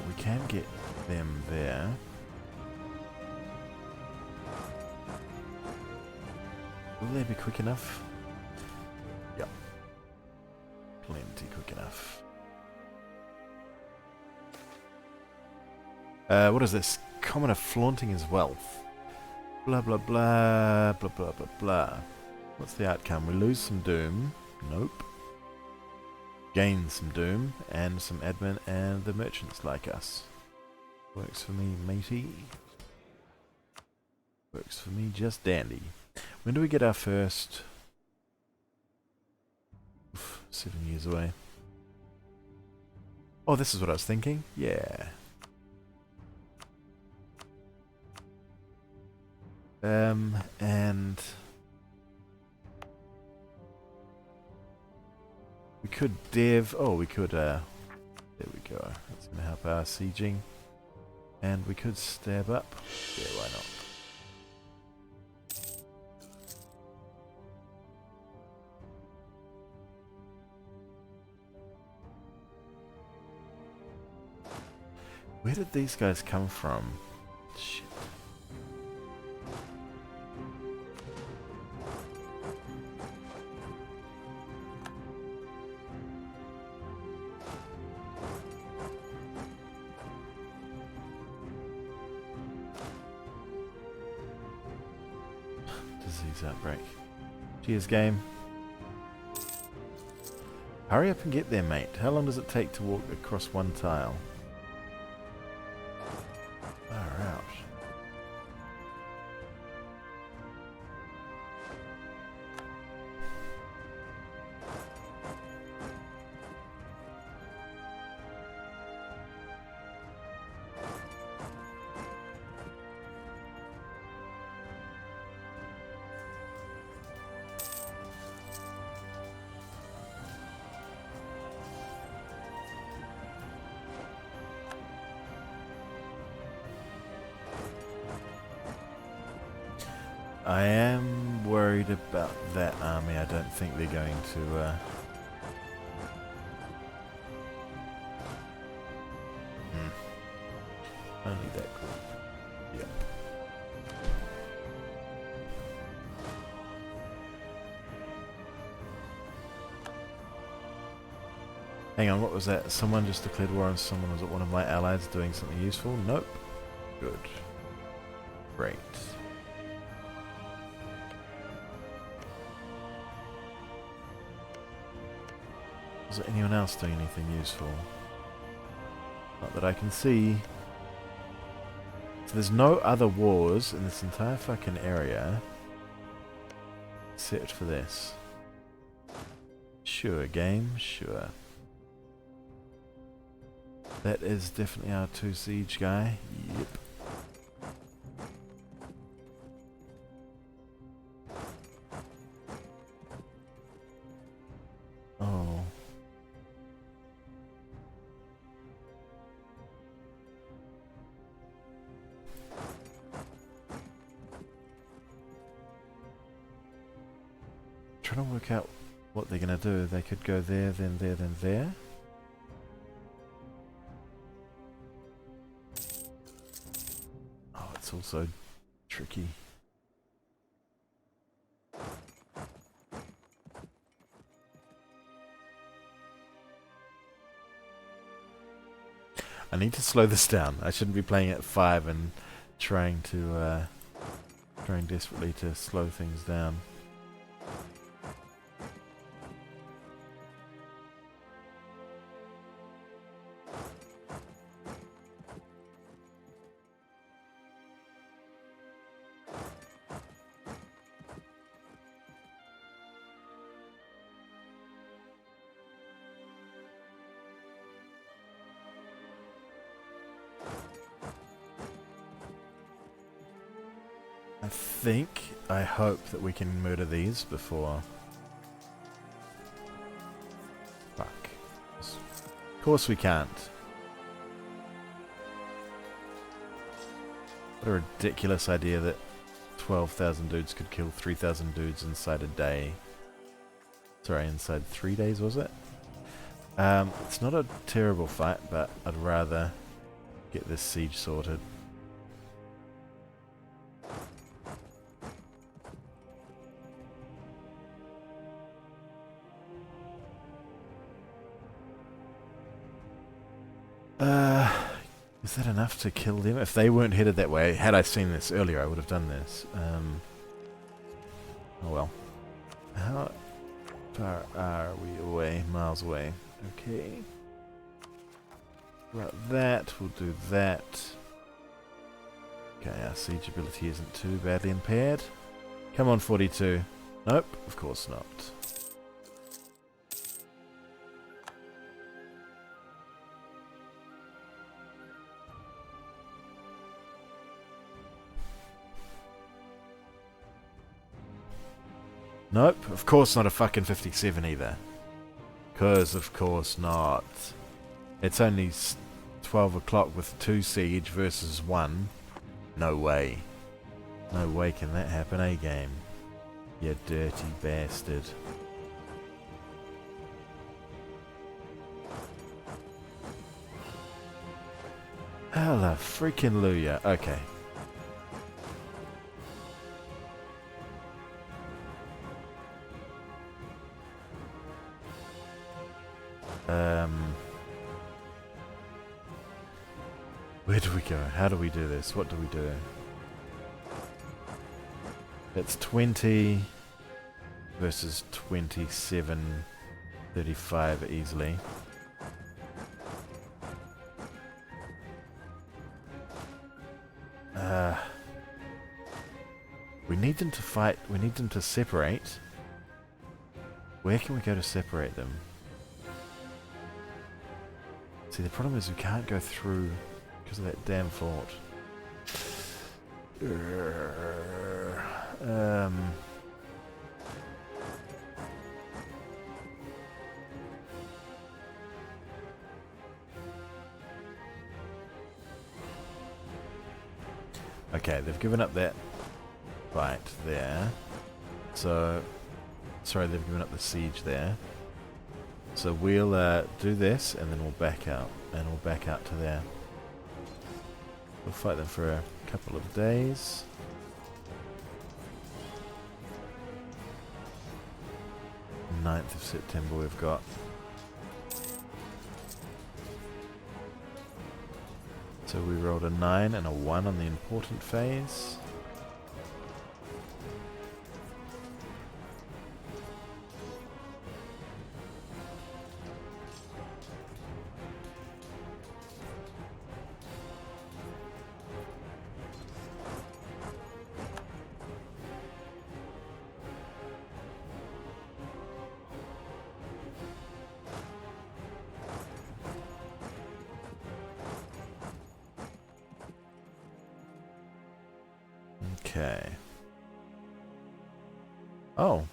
We can get them there. Will they be quick enough? Yep. Plenty quick enough. What is this? Commoner flaunting his wealth. Blah blah blah blah blah blah blah. What's the outcome? We lose some doom. Nope. Gain some doom and some admin, and the merchants like us. Works for me, matey. Works for me just dandy. When do we get our first... Oof, 7 years away. Oh, this is what I was thinking. Yeah. And... we could dev... Oh, we could... there we go. That's going to help our sieging. And we could stab up. Yeah, why not? Where did these guys come from? Shit. Disease outbreak. Cheers, game. Hurry up and get there, mate. How long does it take to walk across one tile? Alright. I am worried about that army. I don't think they're going to... Only that group. Yep. Hang on, what was that? Someone just declared war on someone. Was it one of my allies doing something useful? Nope. Good. Great. Is there anyone else doing anything useful? Not that I can see. So there's no other wars in this entire fucking area except for this. Sure, game, sure. That is definitely our 2 siege guy. Yep. Oh. Trying to work out what they're going to do. They could go there, then there, then there. Oh, it's also tricky. I need to slow this down. I shouldn't be playing at 5 and trying desperately to slow things down. I hope that we can murder these before... Fuck. Of course we can't. What a ridiculous idea that 12,000 dudes could kill 3,000 dudes inside a day. Sorry, inside 3 days, was it? It's not a terrible fight, but I'd rather get this siege sorted. Is that enough to kill them? If they weren't headed that way, had I seen this earlier, I would have done this. Oh well. How far are we away? Miles away. Okay. Right, that. We'll do that. Okay, our siege ability isn't too badly impaired. Come on, 42. Nope, of course not. Nope, of course not a fucking 57 either. 'Cause of course not. It's only 12 o'clock with 2 siege versus 1. No way. No way can that happen, eh, game? You dirty bastard. Hella freaking Luya. Okay. Where do we go? How do we do this? What do we do? It's 20 versus 27, 35 easily. We need them to fight. We need them to separate. Where can we go to separate them? See, the problem is we can't go through because of that damn fort. Okay, they've given up that fight there. So, sorry, they've given up the siege there. So we'll do this, and then we'll back out, and we'll back out to there. We'll fight them for a couple of days. Ninth of September we've got. So we rolled a 9 and a 1 on the important phase. Okay. Oh.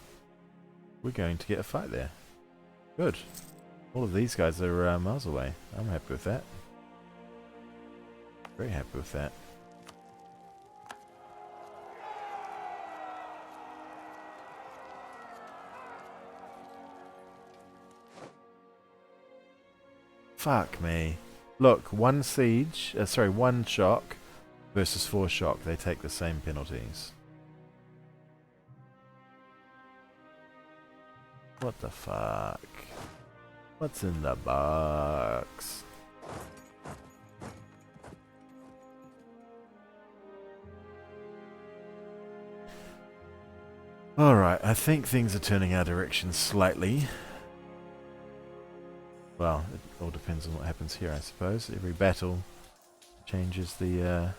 We're going to get a fight there. Good. All of these guys are miles away. I'm happy with that. Very happy with that. Fuck me. Look, one siege, one shock versus 4 shock. They take the same penalties. What the fuck? What's in the box? Alright, I think things are turning our direction slightly. Well, it all depends on what happens here, I suppose. Every battle changes the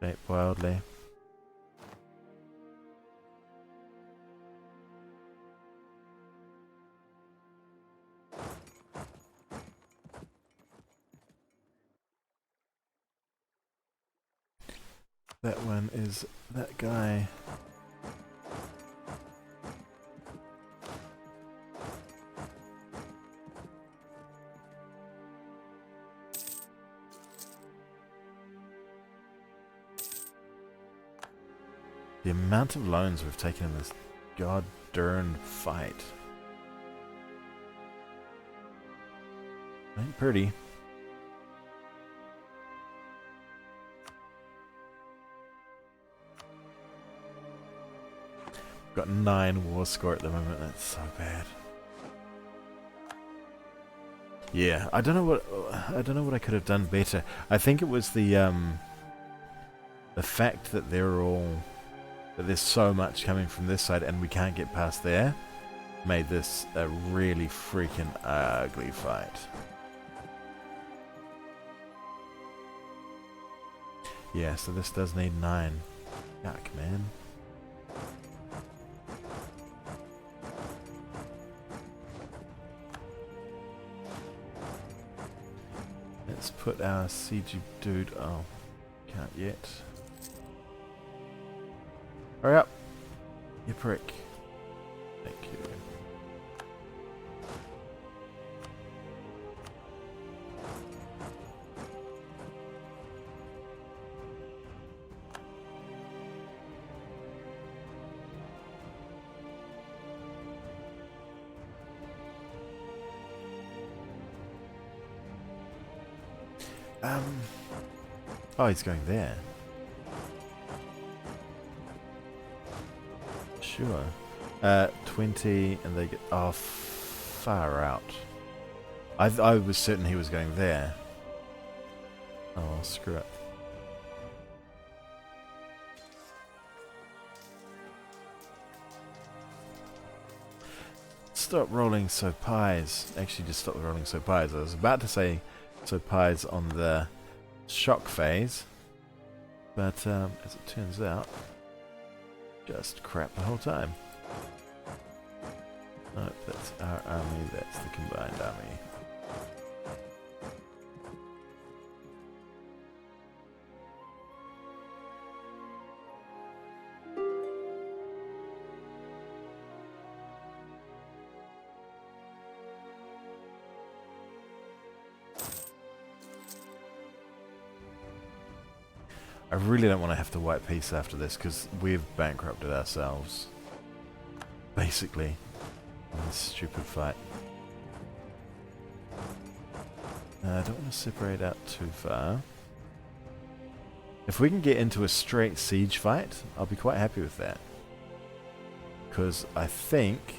shape wildly. That one is that guy. The amount of loans we've taken in this god-darn fight. Ain't pretty. Got 9 war score at the moment. That's so bad. Yeah, I don't know what I could have done better. I think it was the fact that there's so much coming from this side and we can't get past there made this a really freaking ugly fight. Yeah, so this does need 9. Yuck, man. Let's put our siege dude. Oh, can't yet. Hurry up, you prick. Thank you. Oh, he's going there. Sure. 20, and they get... Oh, far out. I was certain he was going there. Oh, screw it. Stop rolling so pies. Actually, just stop rolling so pies. I was about to say so pies on the shock phase, but as it turns out, just crap the whole time. Nope, that's our army, that's the combined army. I really don't want to have to wipe peace after this, because we've bankrupted ourselves. Basically. On this stupid fight. I don't want to separate out too far. If we can get into a straight siege fight, I'll be quite happy with that. Because I think...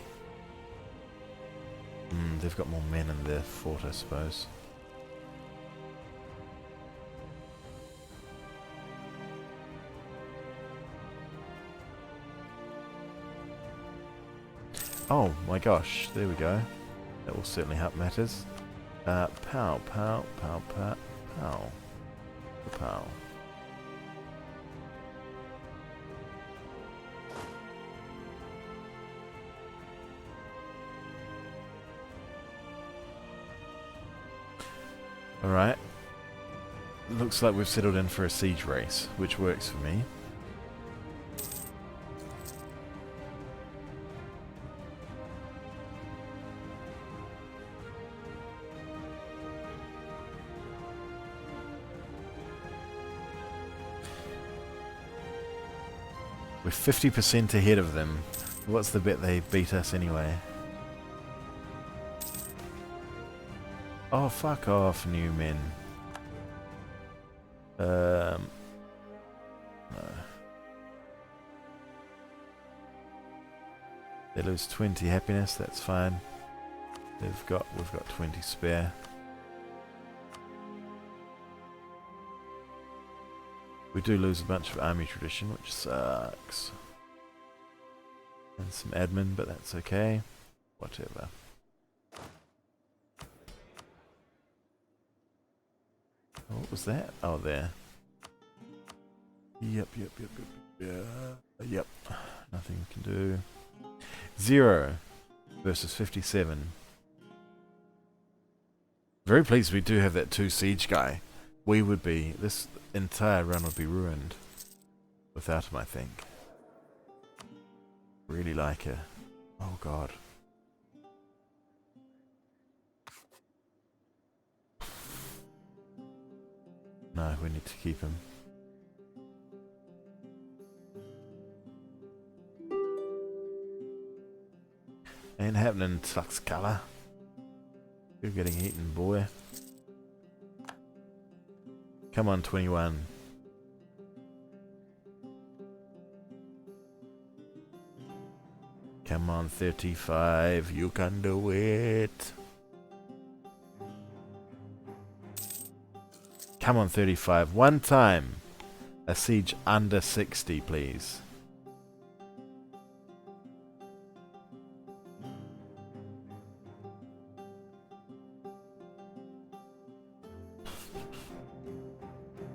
they've got more men in their fort, I suppose. Oh my gosh, there we go. That will certainly help matters. Pow, pow, pow, pow, pow. Pow. Alright. Looks like we've settled in for a siege race, which works for me. We're 50% ahead of them. What's the bet they beat us anyway? Oh, fuck off, new men. No. They lose 20 happiness, that's fine. We've got 20 spare. We do lose a bunch of army tradition, which sucks. And some admin, but that's okay. Whatever. What was that? Oh, there. Yep. Nothing we can do. 0 versus 57. Very pleased we do have that 2 siege guy. We would be... This entire run would be ruined without him, I think. Really like her. Oh, God. No, we need to keep him. Ain't happening, Tlaxcala. You're getting eaten, boy. Come on, 21. Come on, 35. You can do it. Come on, 35. One time. A siege under 60, please.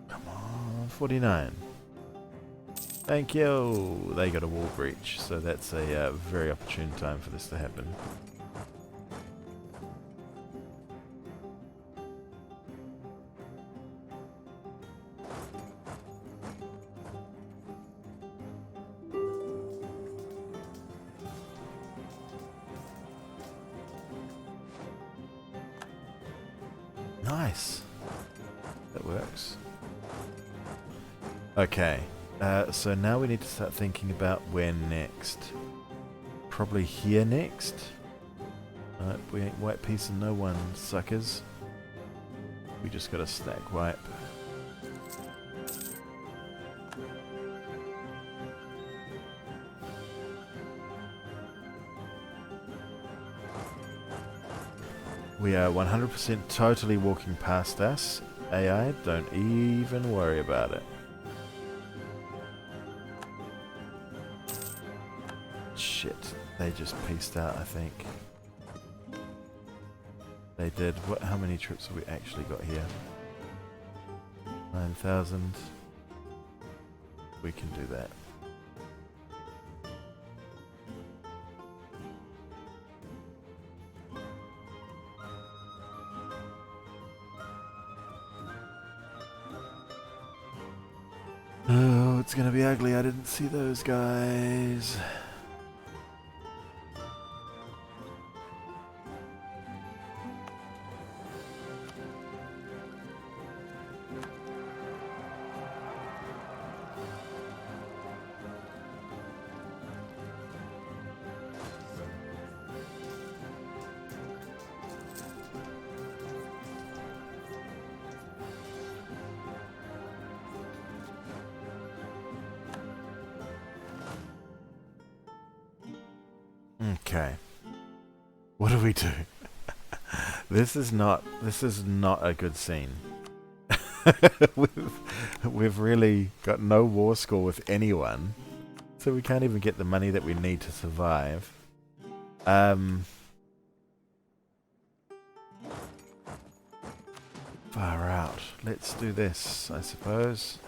Come on, 49. Thank you. They got a wall breach, so that's a very opportune time for this to happen. Nice. That works. Okay. So now we need to start thinking about where next. Probably here next. We ain't white piece and no one, suckers. We just got a stack wipe. We are 100% totally walking past us. AI, don't even worry about it. Shit, they just pieced out, I think. They did. What? How many troops have we actually got here? 9,000. We can do that. Oh, it's gonna be ugly. I didn't see those guys. Okay. What do we do? This is not a good scene. we've really got no war score with anyone, so we can't even get the money that we need to survive. Far out. Let's do this, I suppose.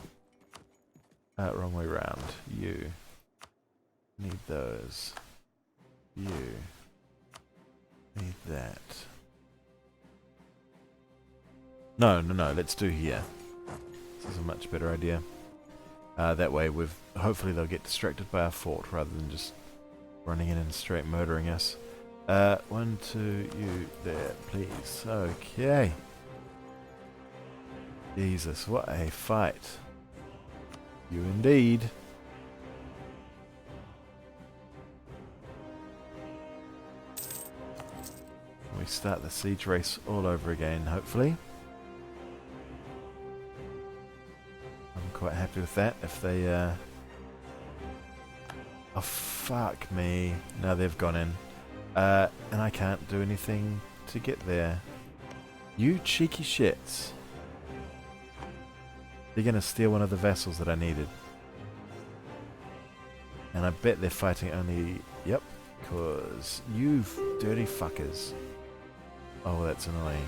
Wrong way round. You. Need those. You. Need that. No. Let's do here. This is a much better idea. That way hopefully they'll get distracted by our fort rather than just running in and straight murdering us. 1, 2, you there, please. Okay. Jesus, what a fight. You indeed. We start the siege race all over again, hopefully. I'm quite happy with that. If they, oh, fuck me. Now they've gone in. And I can't do anything to get there. You cheeky shits. They're gonna steal one of the vessels that I needed. And I bet they're fighting only... Yep. Because you dirty fuckers. Oh, that's annoying.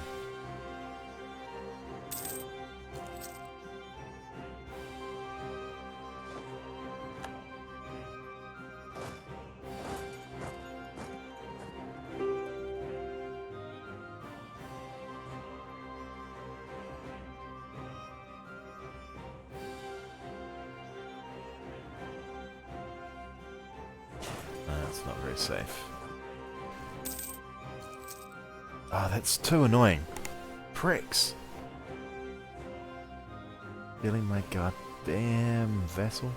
That's not very safe. Ah, that's too annoying. Pricks. Stealing my goddamn vessel.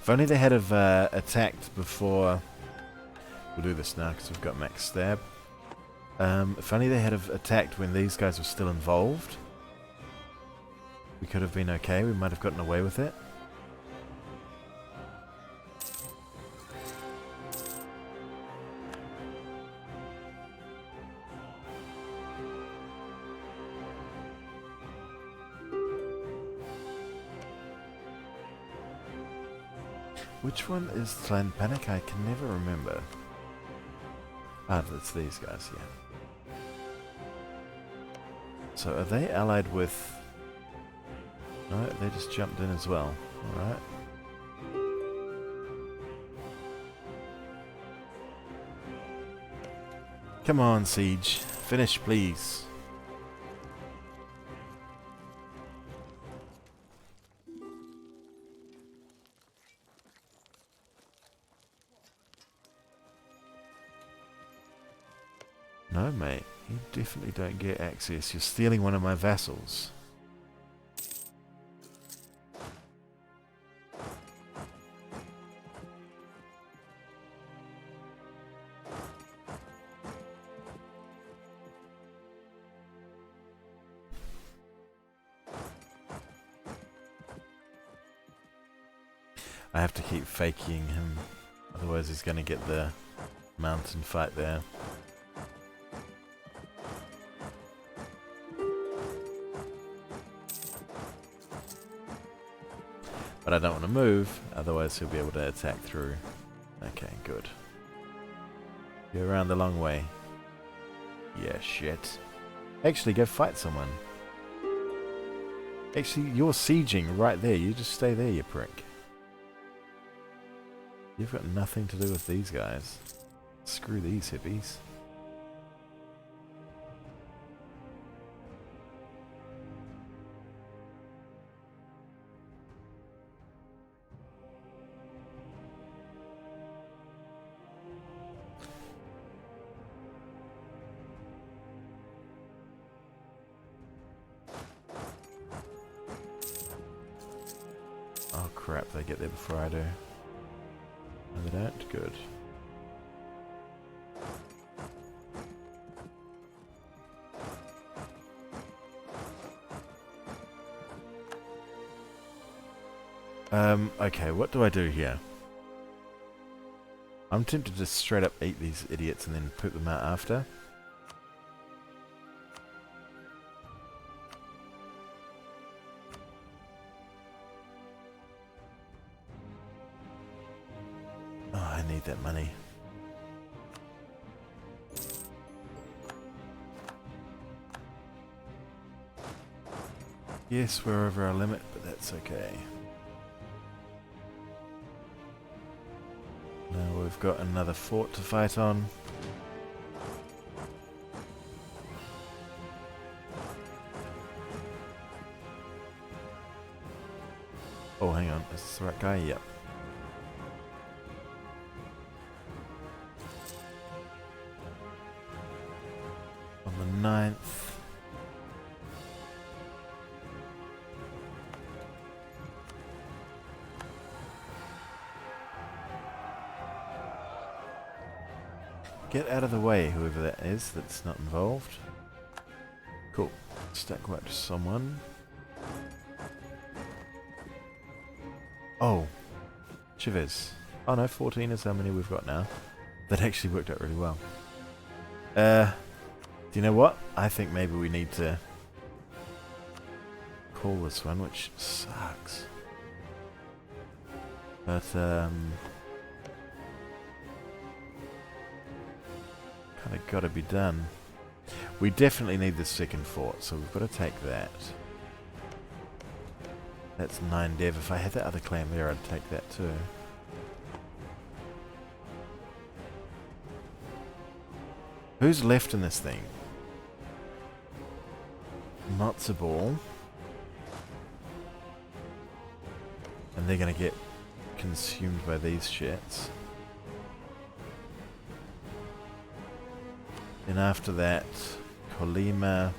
If only they had have attacked before... We'll do this now because we've got max stab. If only they had have attacked when these guys were still involved. We could have been okay. We might have gotten away with it. Which one is Clan Panic? I can never remember. Ah, that's these guys, yeah. So are they allied with... No, they just jumped in as well. Alright. Come on, Siege. Finish, please. No, mate. You definitely don't get access. You're stealing one of my vassals. I have to keep faking him. Otherwise he's going to get the mountain fight there. But I don't want to move, otherwise he'll be able to attack through. Okay, good. Go around the long way. Yeah, shit. Actually, go fight someone. Actually, you're sieging right there. You just stay there, you prick. You've got nothing to do with these guys. Screw these hippies. crap, they get there before I do. No, they don't? Good. Okay, what do I do here? I'm tempted to just straight up eat these idiots and then poop them out after. Oh, I need that money. Yes, we're over our limit, but that's okay. Now we've got another fort to fight on. Oh, hang on. Is this the right guy? Yep. On the 9th. Get out of the way, whoever that is that's not involved. Cool. Stack wipe to someone. Oh. Chivers. Oh no, 14 is how many we've got now. That actually worked out really well. Do you know what? I think maybe we need to call this one, which sucks. But, kind of got to be done. We definitely need the second fort, so we've got to take that. That's 9 dev. If I had that other clan there, I'd take that too. Who's left in this thing? Matzo ball. And they're going to get consumed by these shits. Then after that, Colima.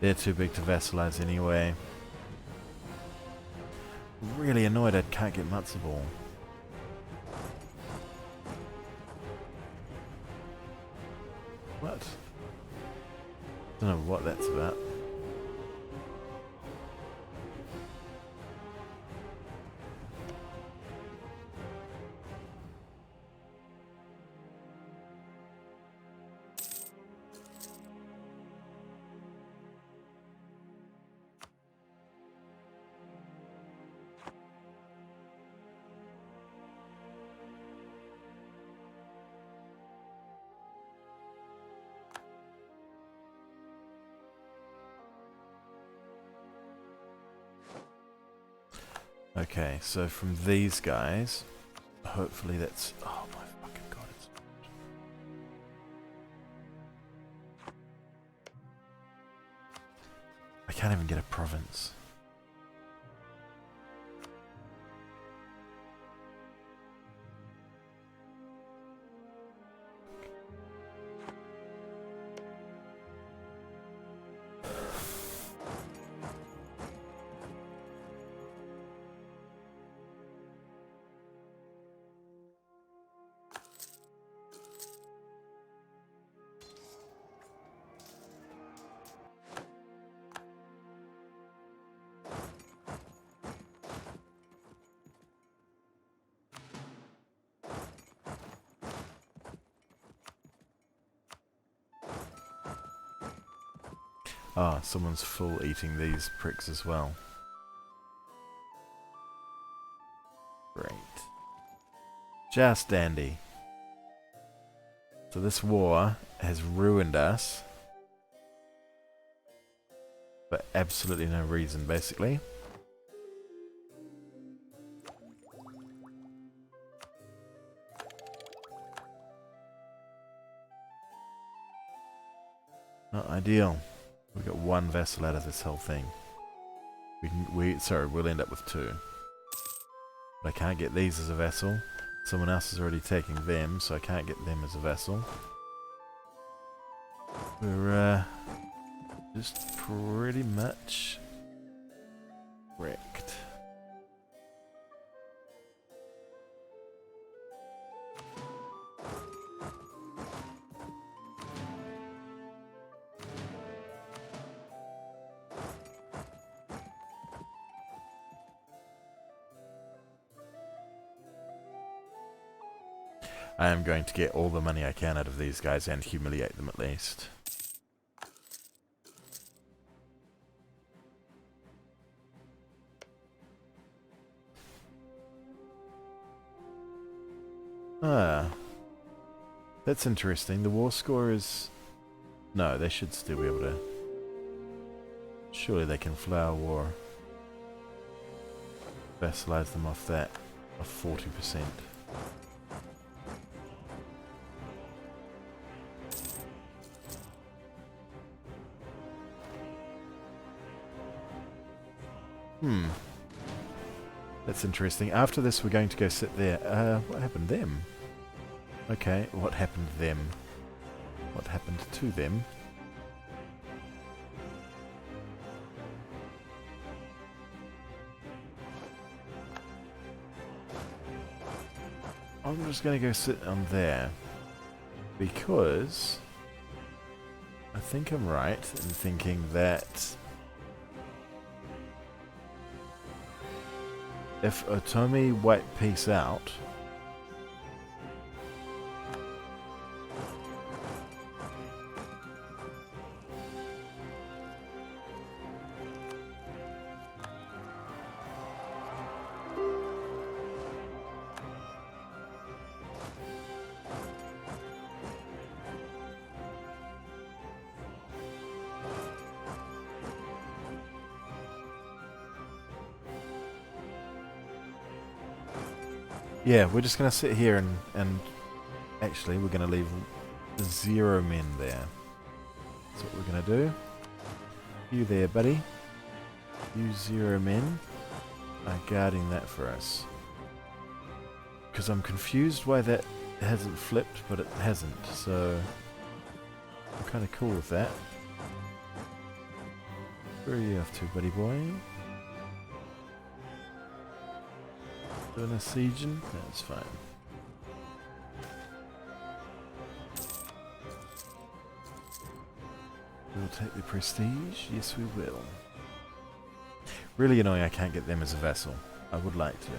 They're too big to vassalize anyway. Really annoyed I can't get matzo ball. What? Don't know what that's about. Okay, so from these guys, hopefully that's... Oh my fucking god, it's... I can't even get a province. Ah, someone's full eating these pricks as well. Great. Just dandy. So this war has ruined us. For absolutely no reason, basically. Not ideal. We got one vessel out of this whole thing. Sorry, we'll end up with 2. But I can't get these as a vessel. Someone else is already taking them, so I can't get them as a vessel. We're just pretty much wrecked. I am going to get all the money I can out of these guys and humiliate them at least. Ah. That's interesting. The war score is... No, they should still be able to... Surely they can flower war. Vassalize them off that. Of 40%. That's interesting. After this we're going to go sit there. What happened to them? Okay, what happened to them? What happened to them? I'm just going to go sit on there. Because... I think I'm right in thinking that... if Otomi wipe peace out... Yeah, we're just going to sit here and actually we're going to leave 0 men there. That's what we're going to do. You there, buddy. You 0 men are guarding that for us. Because I'm confused why that hasn't flipped, but it hasn't, so I'm kind of cool with that. Where are you off to, buddy boy? Doing a sieging? That's fine. We'll take the prestige. Yes, we will. Really annoying I can't get them as a vassal. I would like to.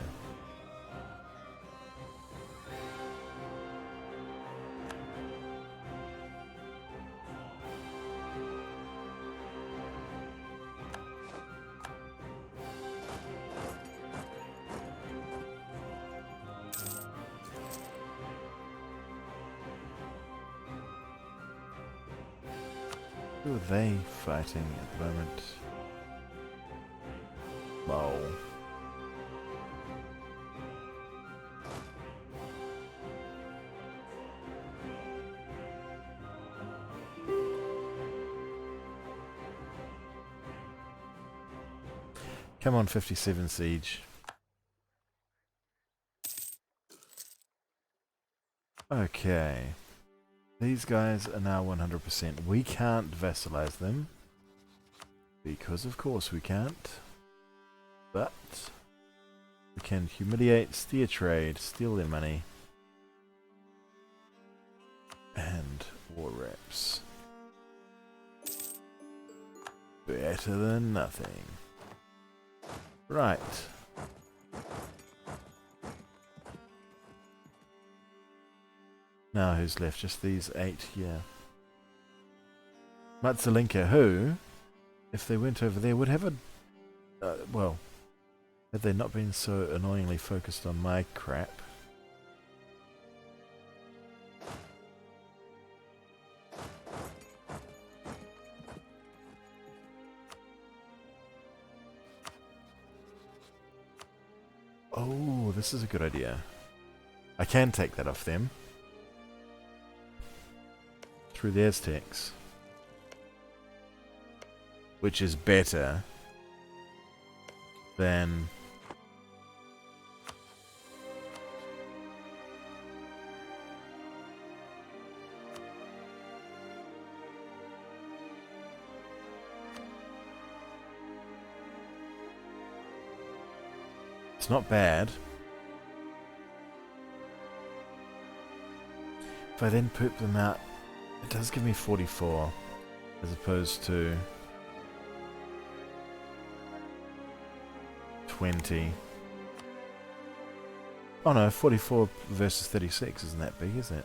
Who are they fighting at the moment? Wow. Come on, 57 siege. Okay. These guys are now 100%. We can't vassalize them. Because of course we can't. But we can humiliate, steer trade, steal their money. And war reps. Better than nothing. Right. Now who's left? Just these 8 here. Matsalinka, who, if they went over there, would have a... well, had they not been so annoyingly focused on my crap. Oh, this is a good idea. I can take that off them. Through the Aztecs. Which is better than... It's not bad. If I then poop them out, it does give me 44 as opposed to 20. Oh no, 44 versus 36 isn't that big, is it?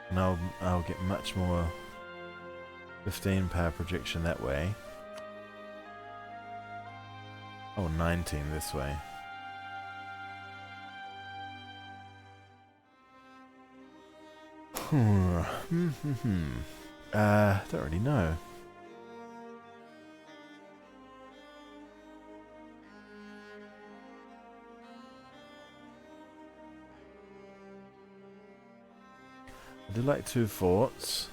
And I'll get much more 15 power projection that way. Oh, 19 this way. Don't really know. I do like 2 forts.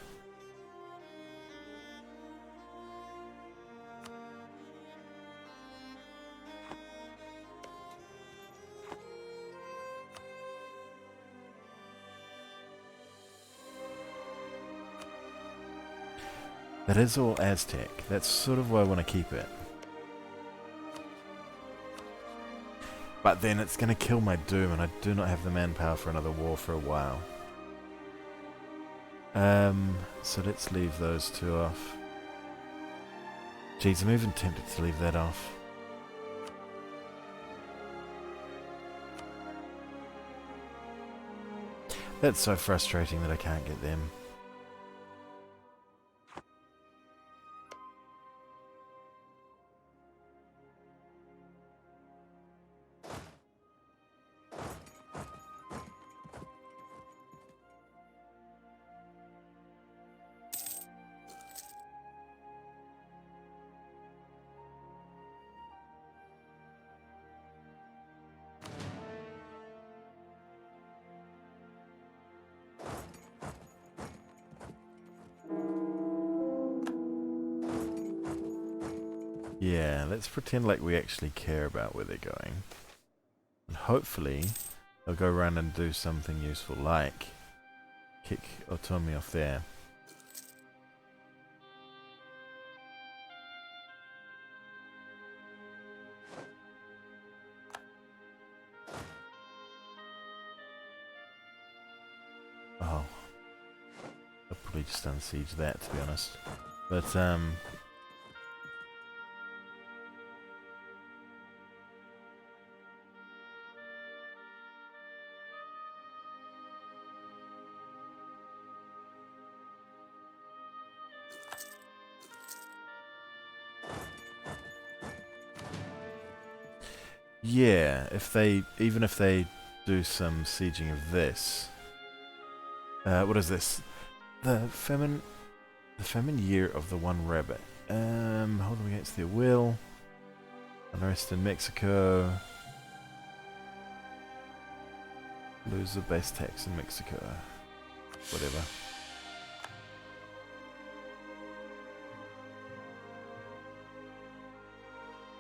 That is all Aztec. That's sort of why I want to keep it. But then it's going to kill my Doom, and I do not have the manpower for another war for a while. So let's leave those 2 off. Jeez, I'm even tempted to leave that off. That's so frustrating that I can't get them. Yeah, let's pretend like we actually care about where they're going. And hopefully, they'll go around and do something useful, like kick autonomy off there. Oh. I'll probably just unsiege that, to be honest. But, yeah, even if they do some sieging of this. What is this? The famine year of the one rabbit. Hold them against their will. Unrest in Mexico. Lose the base tax in Mexico. Whatever.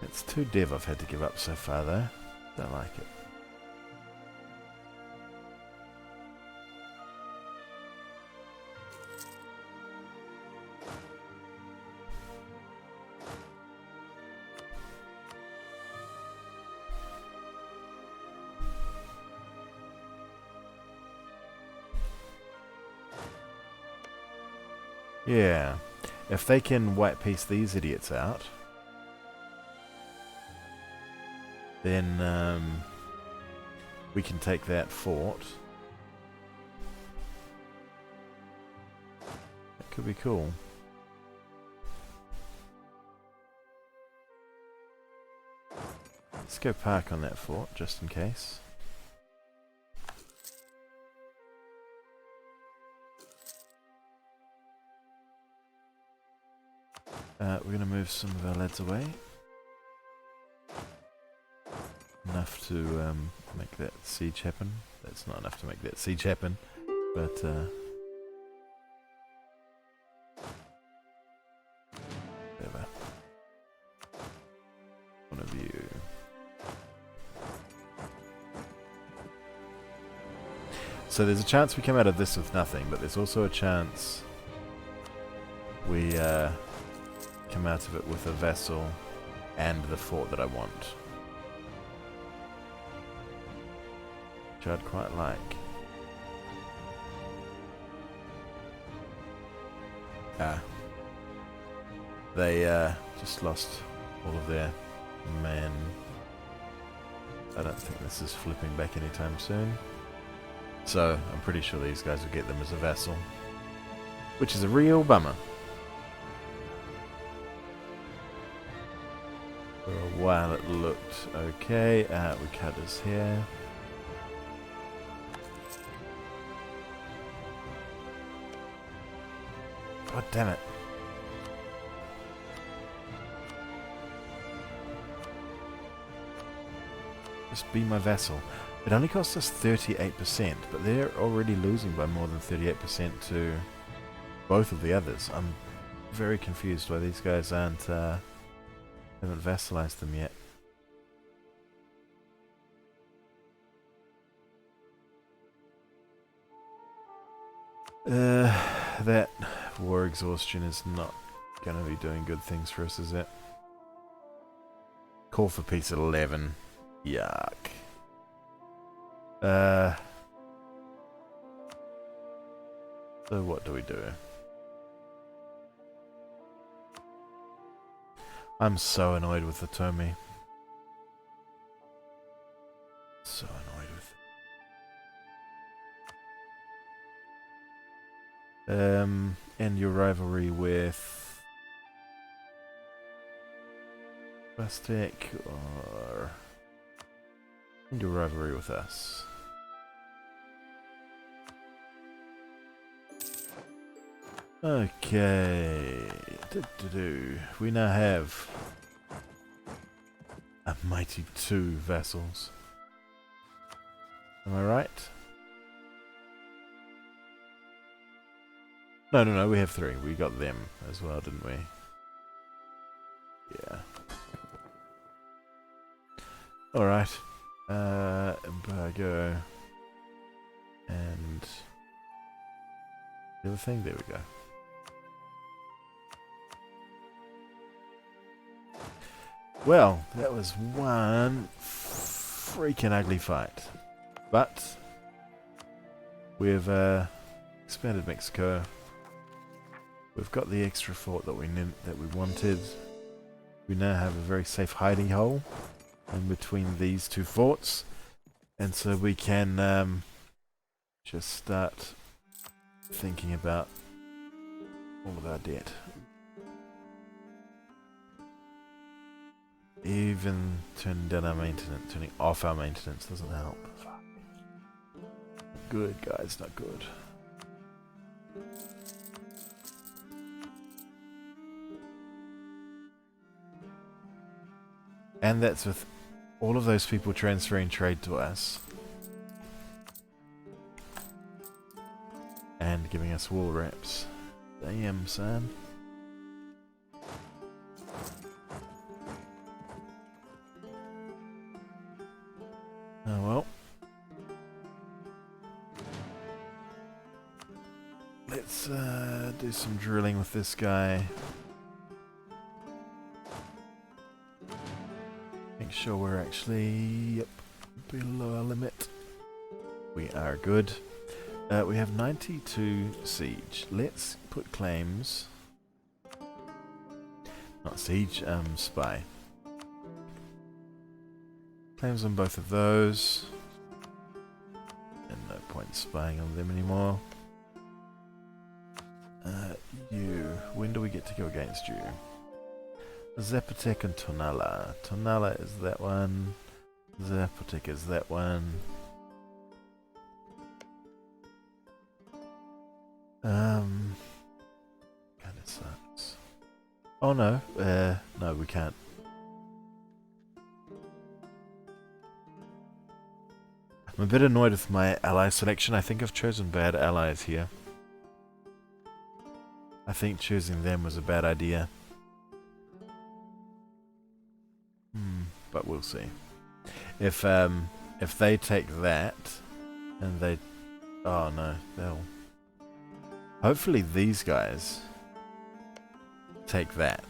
It's 2 dev I've had to give up so far though. Don't like it. Yeah. If they can white piece these idiots out, then we can take that fort. That could be cool. Let's go park on that fort, just in case. We're going to move some of our lads away. Enough to make that siege happen. That's not enough to make that siege happen, but whatever. One of you. So there's a chance we come out of this with nothing, but there's also a chance we come out of it with a vessel and the fort that I want. Which I'd quite like. They just lost all of their men. I don't think this is flipping back anytime soon. So I'm pretty sure these guys will get them as a vassal. Which is a real bummer. For a while it looked okay. We cut his hair. God damn it. Just be my vassal. It only costs us 38%, but they're already losing by more than 38% to both of the others. I'm very confused why these guys haven't vassalized them yet. That war exhaustion is not going to be doing good things for us, is it? Call for peace at 11. Yuck. So what do we do? I'm so annoyed with the Tomi. So annoyed with it. End your rivalry with Aztec, or end your rivalry with us. Okay. We now have a mighty 2 vassals. Am I right? No, we have 3. We got them as well, didn't we? Yeah. Alright. Embargo. And the other thing, there we go. Well, that was one freaking ugly fight. But we've expanded Mexico. We've got the extra fort that we wanted. We now have a very safe hiding hole in between these 2 forts, and so we can just start thinking about all of our debt. Even turning down our maintenance, turning off our maintenance doesn't help. Fuck. Not good, guys, not good. And that's with all of those people transferring trade to us. And giving us wool wraps. Damn, son. Oh well. Let's do some drilling with this guy. Make sure we're actually below our limit. We are good. We have 92 siege. Let's put claims. Not siege, spy. Claims on both of those. And no point spying on them anymore. You. When do we get to go against you? Zapotec and Tonala. Tonala is that one. Zapotec is that one. Kinda sucks. Oh no, no we can't. I'm a bit annoyed with my ally selection. I think I've chosen bad allies here. I think choosing them was a bad idea. But we'll see. If they take that and they Oh no, they'll... Hopefully these guys take that.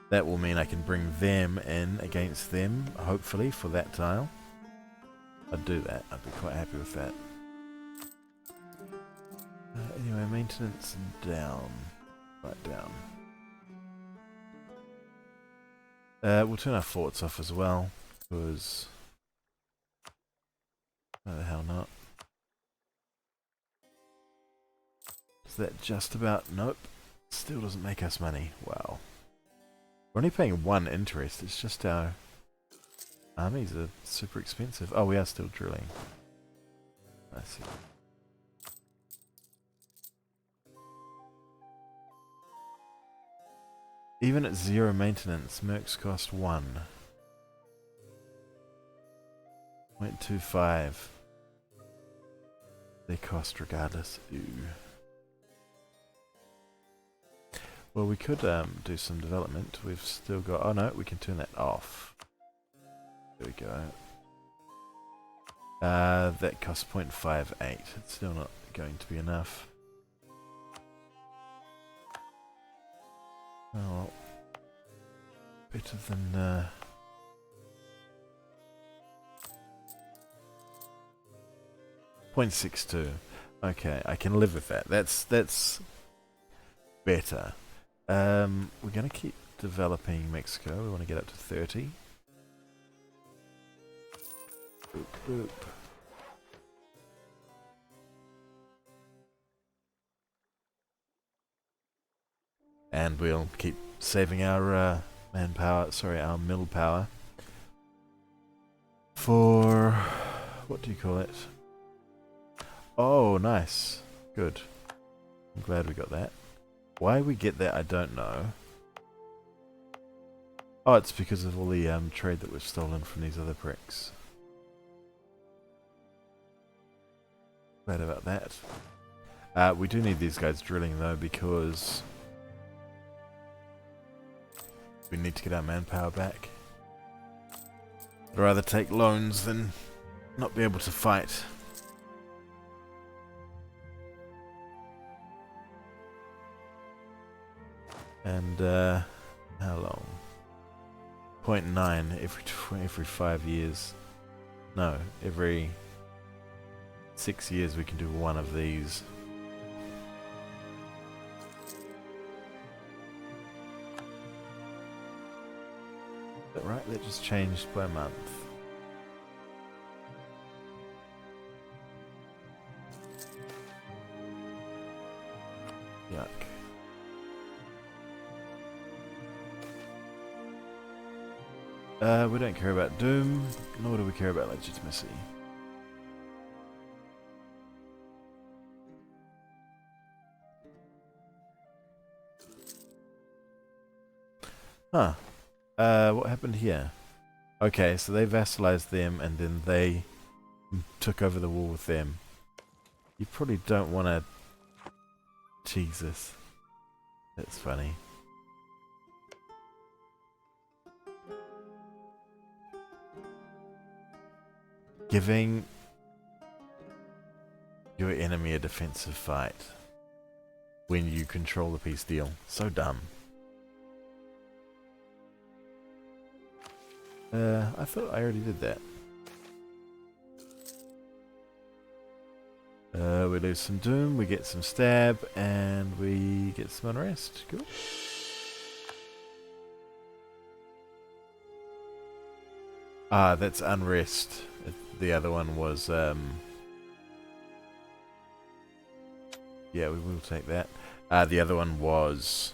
That will mean I can bring them in against them, hopefully, for that tile. I'd do that. I'd be quite happy with that. Anyway, maintenance down. Right down. We'll turn our forts off as well, because... Why the hell not? Is that just about... Nope. Still doesn't make us money. Wow. We're only paying 1 interest. It's just our armies are super expensive. Oh, we are still drilling. I see. Even at 0 maintenance, mercs cost 1. 0.25. They cost regardless. Ooh. Well, we could do some development. We've still got... Oh no, we can turn that off. There we go. That costs 0.58. It's still not going to be enough. Oh, well. Better than... 0.62. Okay, I can live with that. That's better. We're going to keep developing Mexico. We want to get up to 30. Boop, boop. And we'll keep saving our manpower, sorry, our mill power for, what do you call it? Oh, nice. Good. I'm glad we got that. Why we get that, I don't know. Oh, it's because of all the trade that we've stolen from these other pricks. Glad about that. We do need these guys drilling though, because we need to get our manpower back. I'd rather take loans than not be able to fight. And how long? 0.9 every 5 years. No, every 6 years we can do one of these. Is that right? That just changed by month. Yuck. We don't care about Doom, nor do we care about legitimacy. Huh. What happened here? Okay, so they vassalized them and then they took over the war with them. You probably don't want to... Jesus. That's funny. Giving your enemy a defensive fight when you control the peace deal. So dumb. I thought I already did that. We lose some Doom, we get some Stab, and we get some Unrest. Cool. Ah, that's Unrest. The other one was, yeah, we will take that. The other one was...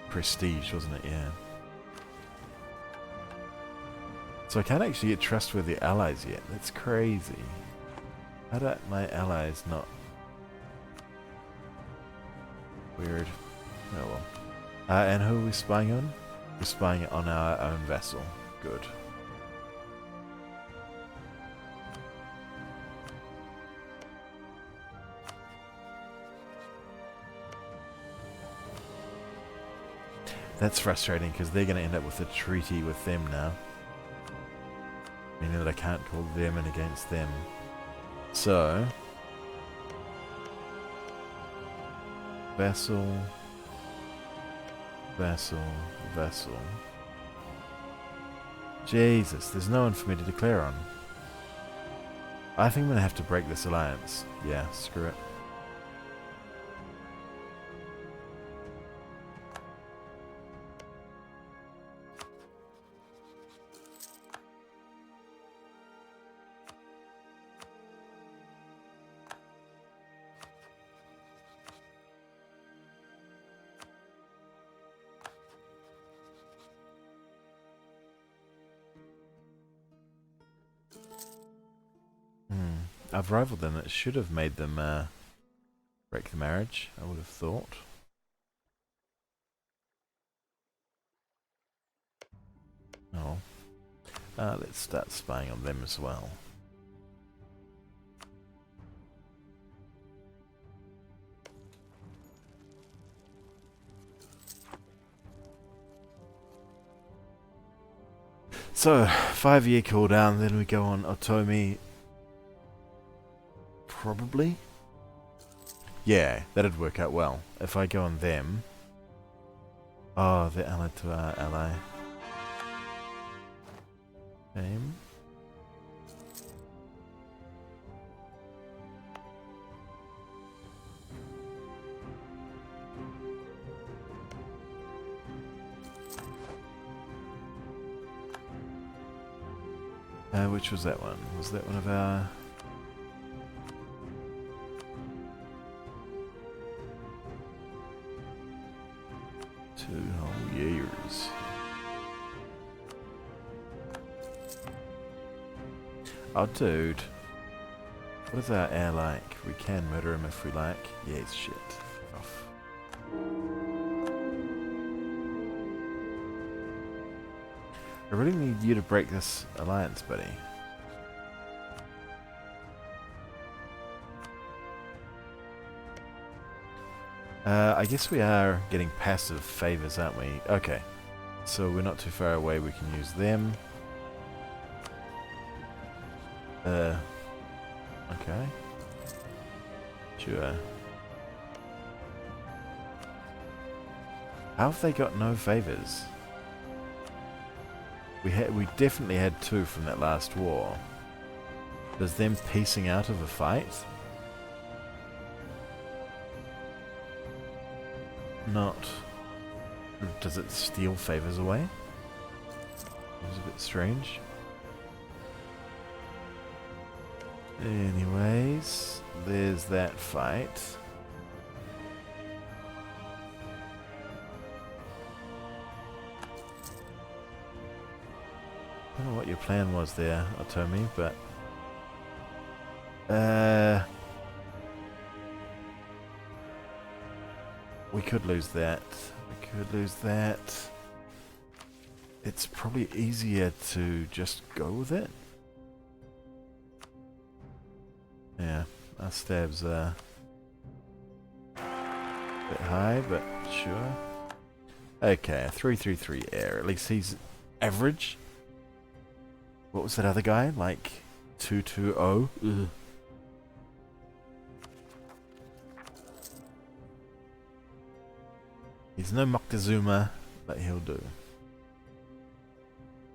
Prestige, wasn't it? Yeah. So I can't actually get trustworthy allies yet. That's crazy. How do my allies not... Weird. Oh well. And who are we spying on? We're spying on our own vassal. Good. That's frustrating because they're going to end up with a treaty with them now. I can't call them in against them. So, vassal, vassal, vassal. Jesus, there's no one for me to declare on. I think I'm going to have to break this alliance. Yeah, screw it. I've rivaled them. It should have made them break the marriage, I would have thought. Oh. Let's start spying on them as well. So, 5-year cooldown, then we go on Otomi. Probably? Yeah, that'd work out well. If I go on them... Oh, they're allied to our ally. Name. Which was that one? Was that one of our... Two whole years. Oh, dude. What is our air like? We can murder him if we like. Yeah, he's shit. Off. I really need you to break this alliance, buddy. I guess we are getting passive favors, aren't we? Okay. So we're not too far away, we can use them. Okay. Sure. How have they got no favors? We definitely had 2 from that last war. Does them piecing out of a fight not... Does it steal favors away? It was a bit strange. Anyways, there's that fight. I don't know what your plan was there, Otomi, but... we could lose that. We could lose that. It's probably easier to just go with it. Yeah, our stabs are a bit high, but sure. Okay, a 333 air. At least he's average. What was that other guy? Like 220? Ugh. He's no Moctezuma, but he'll do.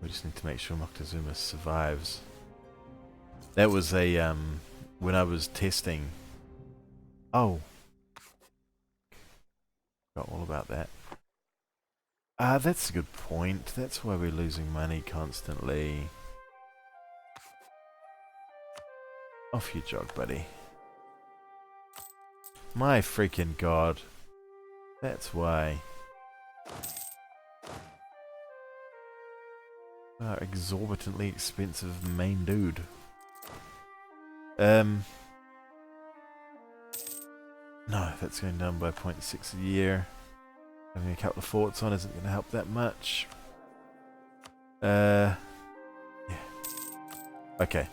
We just need to make sure Moctezuma survives. That was a, when I was testing... Oh. Forgot all about that. That's a good point. That's why we're losing money constantly. Off you jog, buddy. My freaking god. That's why. Exorbitantly expensive main dude. No, that's going down by 0.6 a year. Having a couple of forts on isn't going to help that much. Yeah. Okay.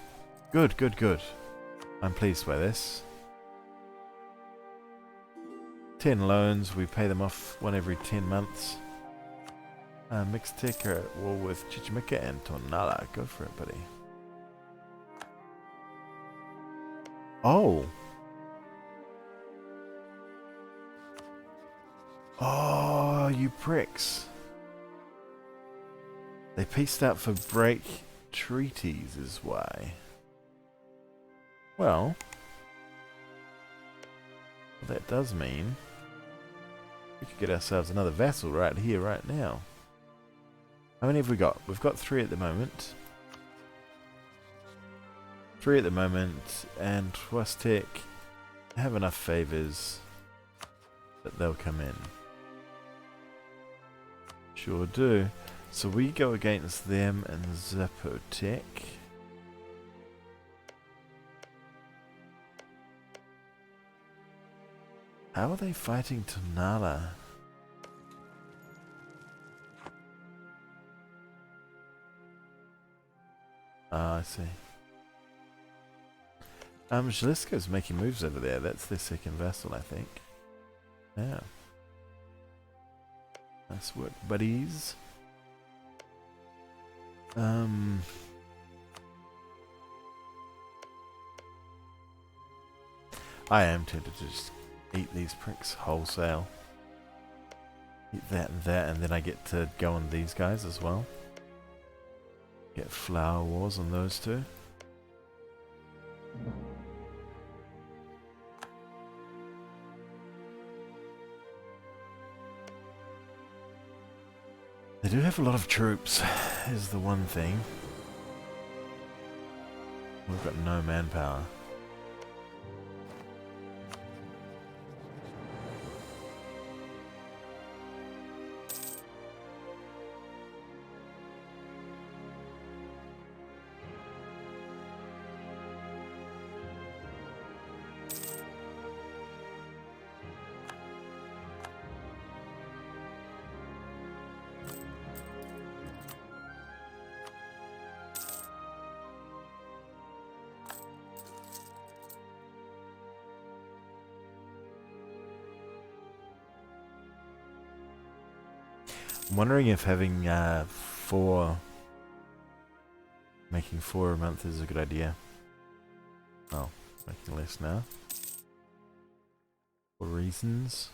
Good, good, good. I'm pleased by this. 10 loans, we pay them off one every 10 months. Mixtec are at war with Chichimeca and Tonala. Go for it, buddy. Oh. Oh, you pricks. They pieced out for break treaties is why. Well, what that does mean we could get ourselves another vessel right here, right now. How many have we got? We've got 3 at the moment. 3 at the moment, and Aztec have enough favors that they'll come in. Sure do. So we go against them and Zapotec. How are they fighting Tonala? Ah, I see. Jalisco's making moves over there. That's their second vessel, I think. Yeah. Nice work, buddies. I am tempted to just eat these pricks wholesale. Eat that, and then I get to go on these guys as well. Get flower wars on those two. They do have a lot of troops, is the one thing. We've got no manpower. I'm wondering if having making 4 a month is a good idea. Oh, making less now. For reasons.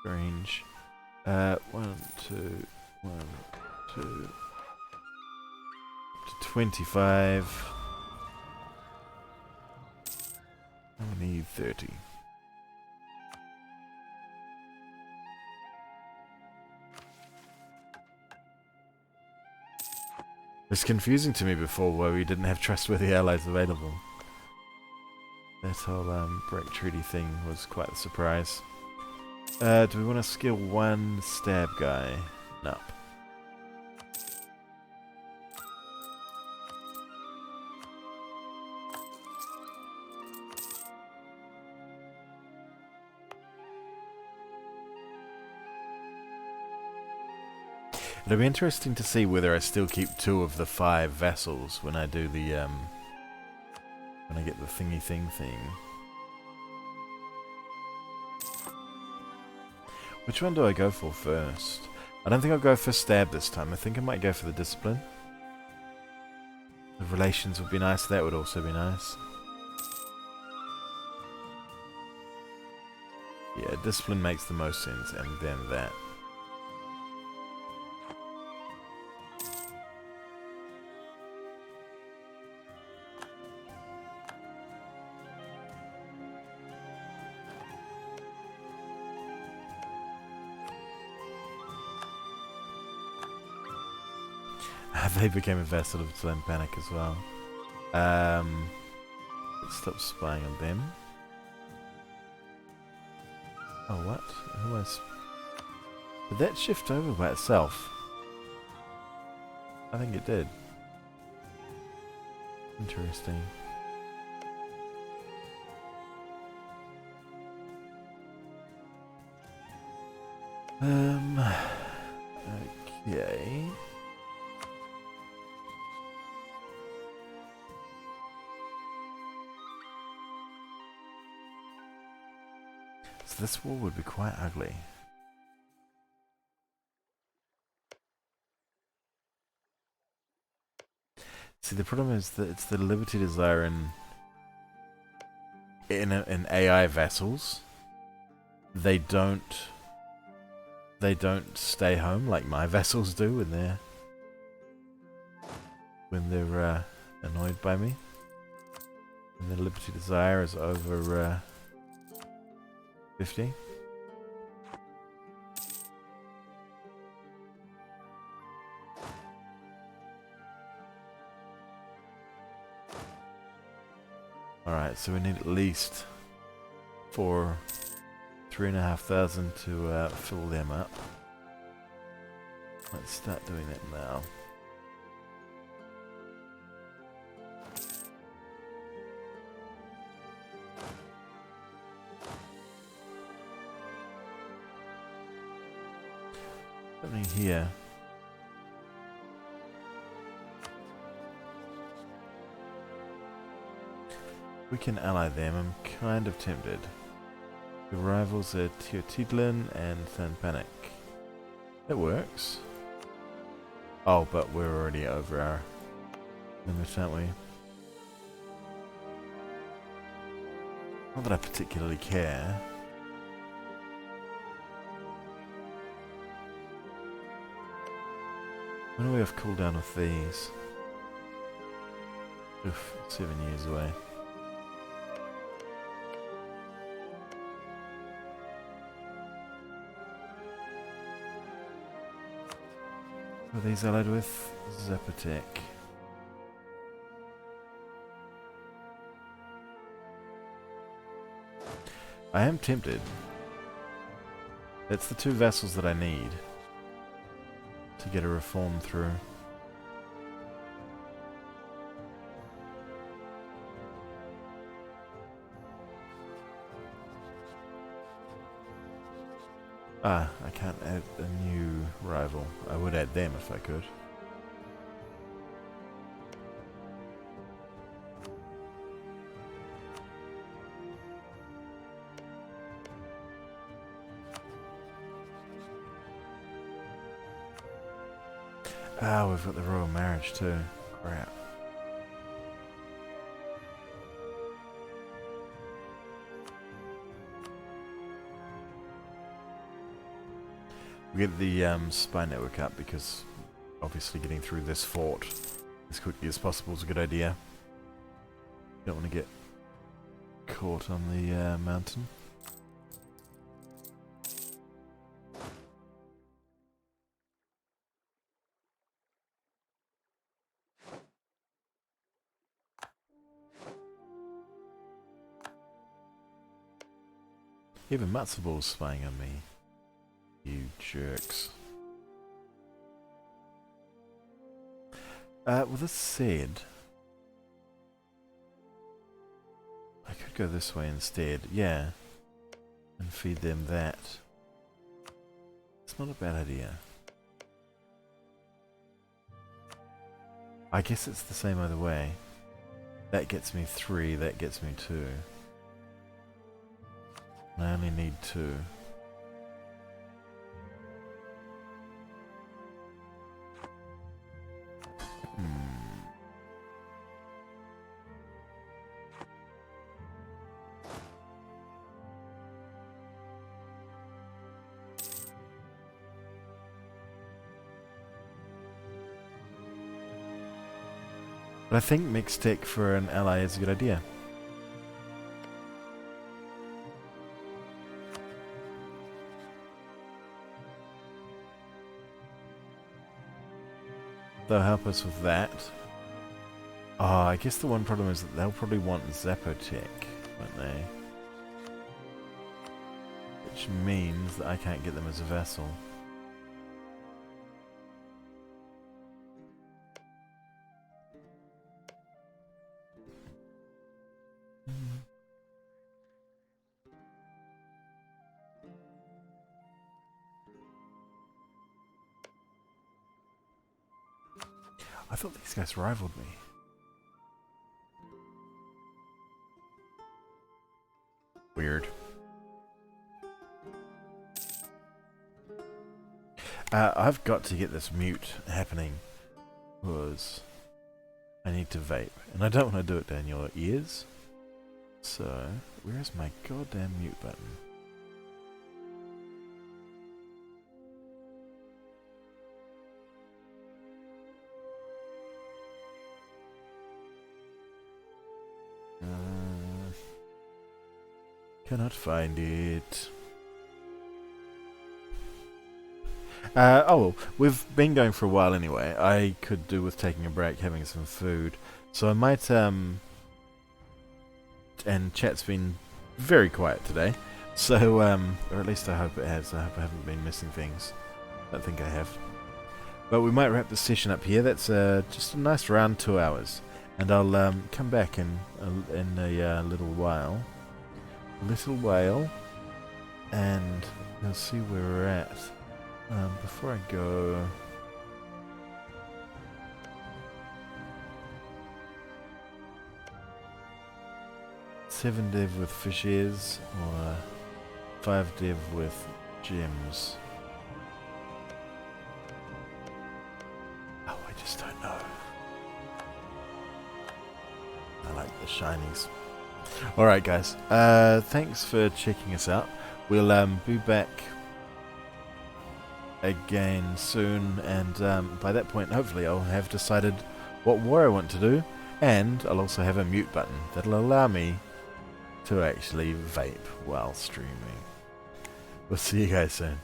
Strange. 1, 2, 1, 2. Up to 25. I need 30. It's confusing to me before why we didn't have trustworthy allies available. That whole break treaty thing was quite a surprise. Do we want to skill 1 stab guy? No. It'll be interesting to see whether I still keep 2 of the 5 vessels when I do the when I get the thingy thing. Which one do I go for first? I don't think I'll go for stab this time. I think I might go for the discipline. The relations would be nice. That would also be nice. Yeah, discipline makes the most sense, and then that. They became a vassal of Slam Panic as well. Let's stop spying on them. Oh, what? Who was... Did that shift over by itself? I think it did. Interesting. Okay. So this war would be quite ugly. See, the problem is that it's the Liberty Desire in AI vessels. They don't stay home like my vessels do when they're annoyed by me. And the Liberty Desire is over 50. Alright, so we need at least 3,500 to fill them up. Let's start doing that now. Something here. We can ally them. I'm kind of tempted. Your rivals are Teotihuacan and Thanpanic. That works. Oh, but we're already over our limit, aren't we? Not that I particularly care. When do we have cooldown with these? Oof, 7 years away. What are these allied with? Zapotec. I am tempted. That's the 2 vessels that I need to get a reform through. Ah, I can't add a new rival. I would add them if I could. Ah, we've got the royal marriage too. Crap. We get the spy network up because obviously getting through this fort as quickly as possible is a good idea. Don't want to get caught on the mountain. Even Matsubal's spying on me. You jerks. With this said, I could go this way instead, yeah, and feed them that. It's not a bad idea. I guess it's the same either way. That gets me 3, that gets me 2. I only need 2. But I think mixed tech for an ally is a good idea. They'll help us with that. Oh, I guess the one problem is that they'll probably want Zapotec, won't they? Which means that I can't get them as a vessel. I thought these guys rivaled me. Weird. I've got to get this mute happening. Because I need to vape. And I don't want to do it down your ears. So, where's my goddamn mute button? Cannot find it. Oh well, we've been going for a while anyway. I could do with taking a break, having some food. So I might, and chat's been very quiet today. So, or at least I hope it has. I hope I haven't been missing things. I don't think I have. But we might wrap the session up here. That's just a nice round 2 hours. And I'll come back in a little while. And we'll see where we're at. Before I go... Seven div with fishes, or 5 div with gems. Oh, I just don't know. I like the shinies. Alright guys, thanks for checking us out. We'll be back again soon, and by that point hopefully I'll have decided what war I want to do, and I'll also have a mute button that'll allow me to actually vape while streaming. We'll see you guys soon.